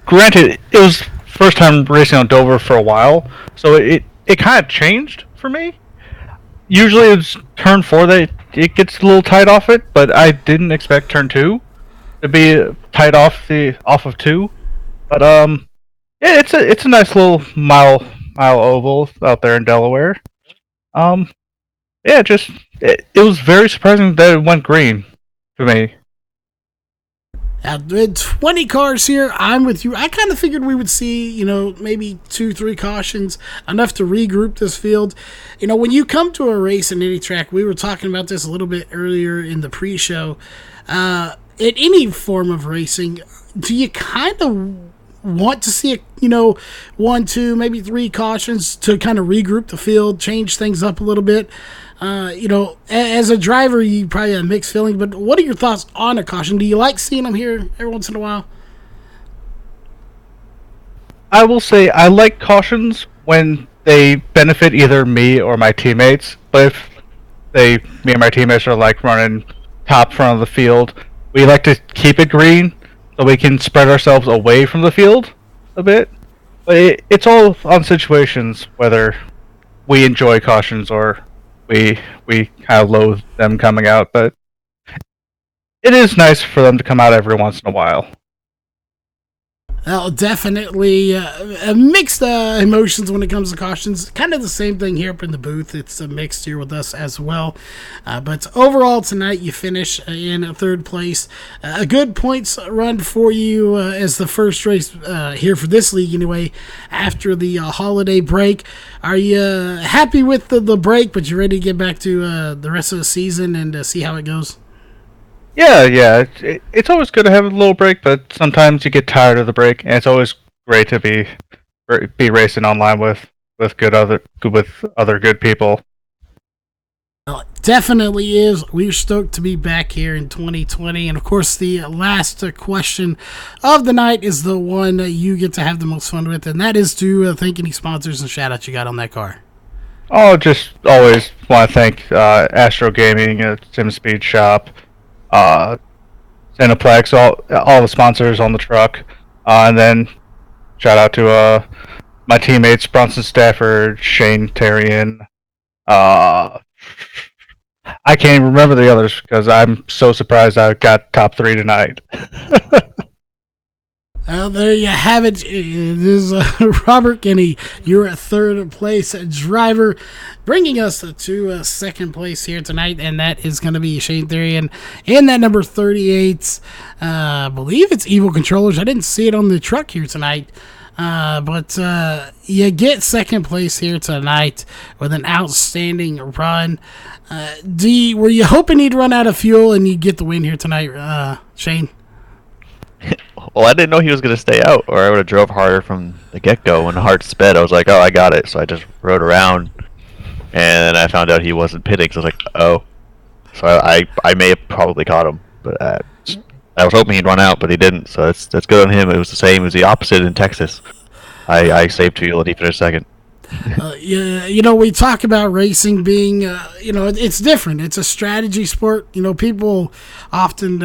S2: granted, it was first time racing on Dover for a while, so it kind of changed for me. Usually it's turn 4 that it gets a little tight off it, but I didn't expect turn 2 to be tight off of 2. But yeah, it's a nice little mile oval out there in Delaware. Yeah, it was very surprising that it went green to me.
S1: Now, 20 cars here, I'm with you. I kind of figured we would see, maybe 2-3 cautions, enough to regroup this field. When you come to a race in any track, we were talking about this a little bit earlier in the pre-show. in any form of racing, do you kind of want to see one, two, maybe three cautions to kind of regroup the field, change things up a little bit? As a driver, you probably have mixed feelings, but what are your thoughts on a caution? Do you like seeing them here every once in a while?
S2: I will say I like cautions when they benefit either me or my teammates. But if me and my teammates are like running top front of the field, we like to keep it green so we can spread ourselves away from the field a bit. But it's all on situations whether we enjoy cautions or we kind of loathe them coming out. But it is nice for them to come out every once in a while.
S1: Well, definitely mixed emotions when it comes to cautions. Kind of the same thing here up in the booth. It's mixed here with us as well. But overall, tonight you finish in third place. A good points run for you as the first race here for this league anyway, after the holiday break. Are you happy with the break, but you're ready to get back to the rest of the season and see how it goes?
S2: Yeah. It's always good to have a little break, but sometimes you get tired of the break, and it's always great to be racing online with other good people.
S1: Well, it definitely is. We're stoked to be back here in 2020. And of course, the last question of the night is the one you get to have the most fun with, and that is to thank any sponsors and shout outs you got on that car.
S2: Oh, just always want to thank Astro Gaming, Sim Speed Shop, Cineplex, all the sponsors on the truck, and then shout out to my teammates Bronson Stafford, Shane Terrian. I can't even remember the others because I'm so surprised I got top 3 tonight.
S1: Well, there you have it. It is Robert Kinney, your third place driver, bringing us to second place here tonight, and that is going to be Shane Therian in that number 38. I believe it's Evil Controllers. I didn't see it on the truck here tonight. But you get second place here tonight with an outstanding run. Were you hoping he'd run out of fuel and you'd get the win here tonight, Shane?
S3: Well, I didn't know he was going to stay out, or I would have drove harder from the get-go. When the heart sped, I was like, oh, I got it. So I just rode around, and I found out he wasn't pitting, so I was like, oh. So I may have probably caught him, but I was hoping he'd run out, but he didn't, so that's good on him. It was the same. It was the opposite in Texas. I saved fuel, and he finished second.
S1: We talk about racing being, it's different. It's a strategy sport. People often,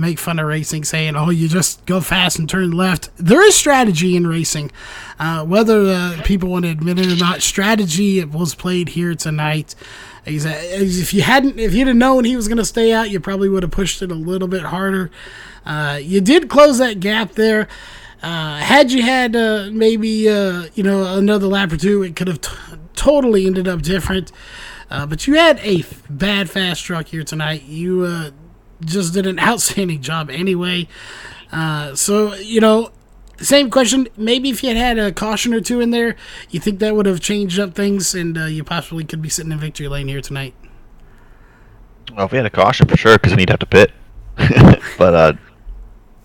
S1: make fun of racing saying, oh, you just go fast and turn left. There is strategy in racing. Whether people want to admit it or not, strategy was played here tonight. If you'd have known he was going to stay out, you probably would have pushed it a little bit harder. You did close that gap there. Had you had maybe another lap or two, it could have totally ended up different. But you had a bad fast truck here tonight. You just did an outstanding job anyway. Same question. Maybe if you had a caution or two in there, you think that would have changed up things, and you possibly could be sitting in victory lane here tonight.
S3: Well, if we had a caution for sure, because then he'd have to pit. But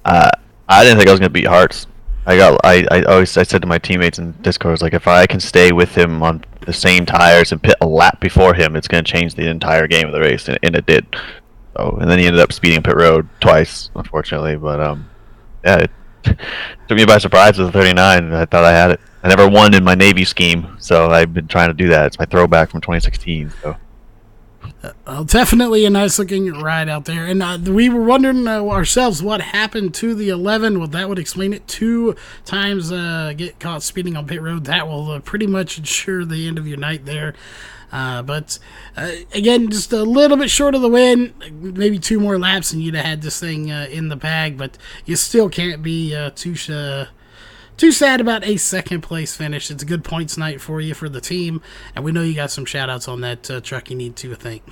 S3: I didn't think I was going to beat Hearts. I said to my teammates in Discord, I was like, if I can stay with him on the same tires and pit a lap before him, it's going to change the entire game of the race, and it did. So, and then he ended up speeding pit road twice, unfortunately. But it took me by surprise with the 39. I thought I had it. I never won in my Navy scheme, so I've been trying to do that. It's my throwback from 2016. So.
S1: Definitely a nice looking ride out there, and we were wondering ourselves what happened to the 11. Well, that would explain it. 2 times get caught speeding on pit road. That will pretty much ensure the end of your night there. But again, just a little bit short of the win. Maybe 2 more laps and you'd have had this thing in the bag, but you still can't be too sad about a second place finish. It's a good points night for you, for the team, and we know you got some shout outs on that truck you need to thank.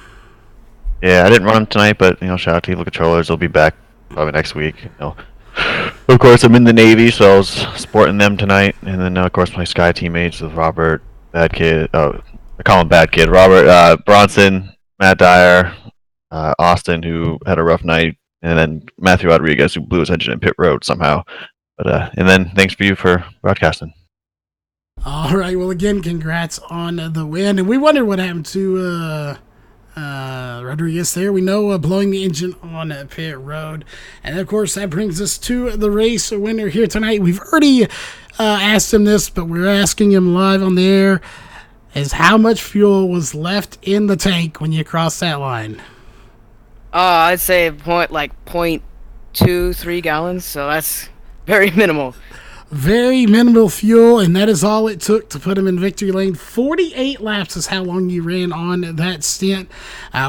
S3: Yeah, I didn't run them tonight, but shout out to Evil Controllers. They'll be back probably next week. Of course, I'm in the Navy, so I was sporting them tonight, and then of course my Sky teammates with Robert, Bad Kid. Oh, I call him Bad Kid. Robert, Bronson, Matt Dyer, Austin, who had a rough night, and then Matthew Rodriguez, who blew his engine in pit road somehow. But and then thanks for you for broadcasting.
S1: All right. Well, again, congrats on the win. And we wonder what happened to Rodriguez there. We know blowing the engine on pit road. And of course, that brings us to the race winner here tonight. We've already asked him this, but we're asking him live on the air. Is how much fuel was left in the tank when you crossed that line?
S4: I'd say 0.23 gallons, so that's very minimal.
S1: Very minimal fuel, and that is all it took to put him in victory lane. 48 laps is how long you ran on that stint.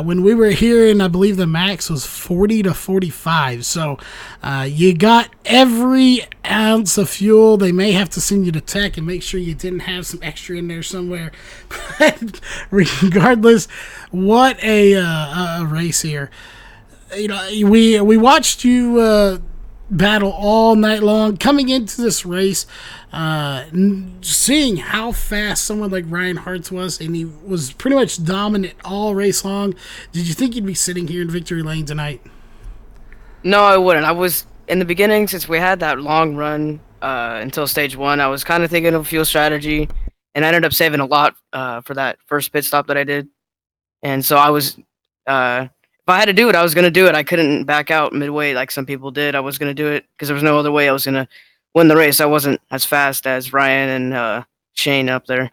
S1: When we were here, and I believe the max was 40 to 45. So you got every ounce of fuel. They may have to send you to tech and make sure you didn't have some extra in there somewhere. But regardless, what a race here. You know, we watched you battle all night long, coming into this race, seeing how fast someone like Ryan Hartz was, and he was pretty much dominant all race long. Did you think you'd be sitting here in victory lane tonight?
S4: No, I wouldn't. I was, in the beginning, since we had that long run until stage 1, I was kind of thinking of fuel strategy, and I ended up saving a lot for that first pit stop that I did. And so I was if I had to do it, I was going to do it. I couldn't back out midway like some people did. I was going to do it because there was no other way I was going to win the race. I wasn't as fast as Ryan and Shane up there.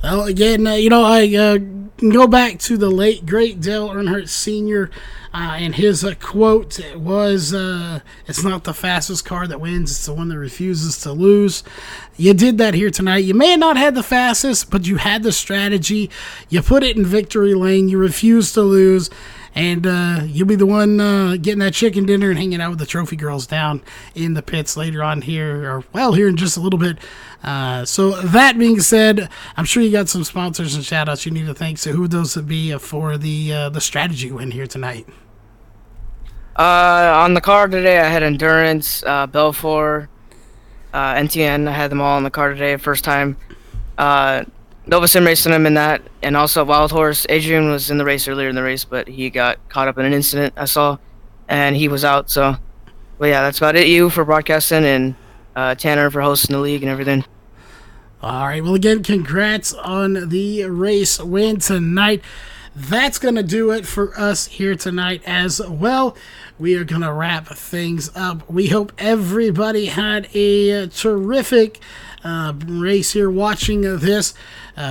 S1: Well, again, I can go back to the late, great Dale Earnhardt Sr. And his quote was, it's not the fastest car that wins, it's the one that refuses to lose. You did that here tonight. You may have not had the fastest, but you had the strategy. You put it in victory lane. You refused to lose. And you'll be the one getting that chicken dinner and hanging out with the trophy girls down in the pits later on here, here in just a little bit. So that being said, I'm sure you got some sponsors and shout-outs you need to thank. So who would those be for the strategy win here tonight?
S4: On the car today, I had Endurance, Belfour, NTN. I had them all on the car today, first time. Nova Sim racing him in that, and also Wild Horse. Adrian was in the race earlier in the race, but he got caught up in an incident I saw, and he was out. So, but yeah, that's about it. You for broadcasting, and Tanner for hosting the league and everything.
S1: All right. Well, again, congrats on the race win tonight. That's going to do it for us here tonight as well. We are going to wrap things up. We hope everybody had a terrific race here watching this.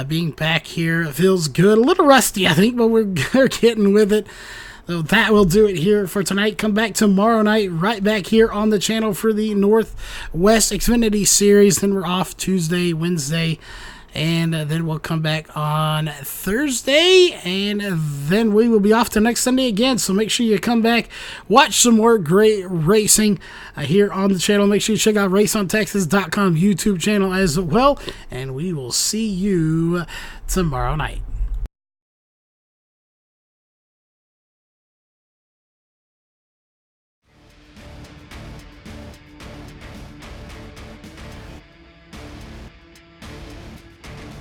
S1: Being back here feels good. A little rusty, I think, but we're getting with it. So that will do it here for tonight. Come back tomorrow night, right back here on the channel for the Northwest Xfinity Series. Then we're off Tuesday, Wednesday, and then we'll come back on Thursday, and then we will be off to next Sunday again. So make sure you come back, watch some more great racing here on the channel. Make sure you check out raceontexas.com YouTube channel as well, and we will see you tomorrow night.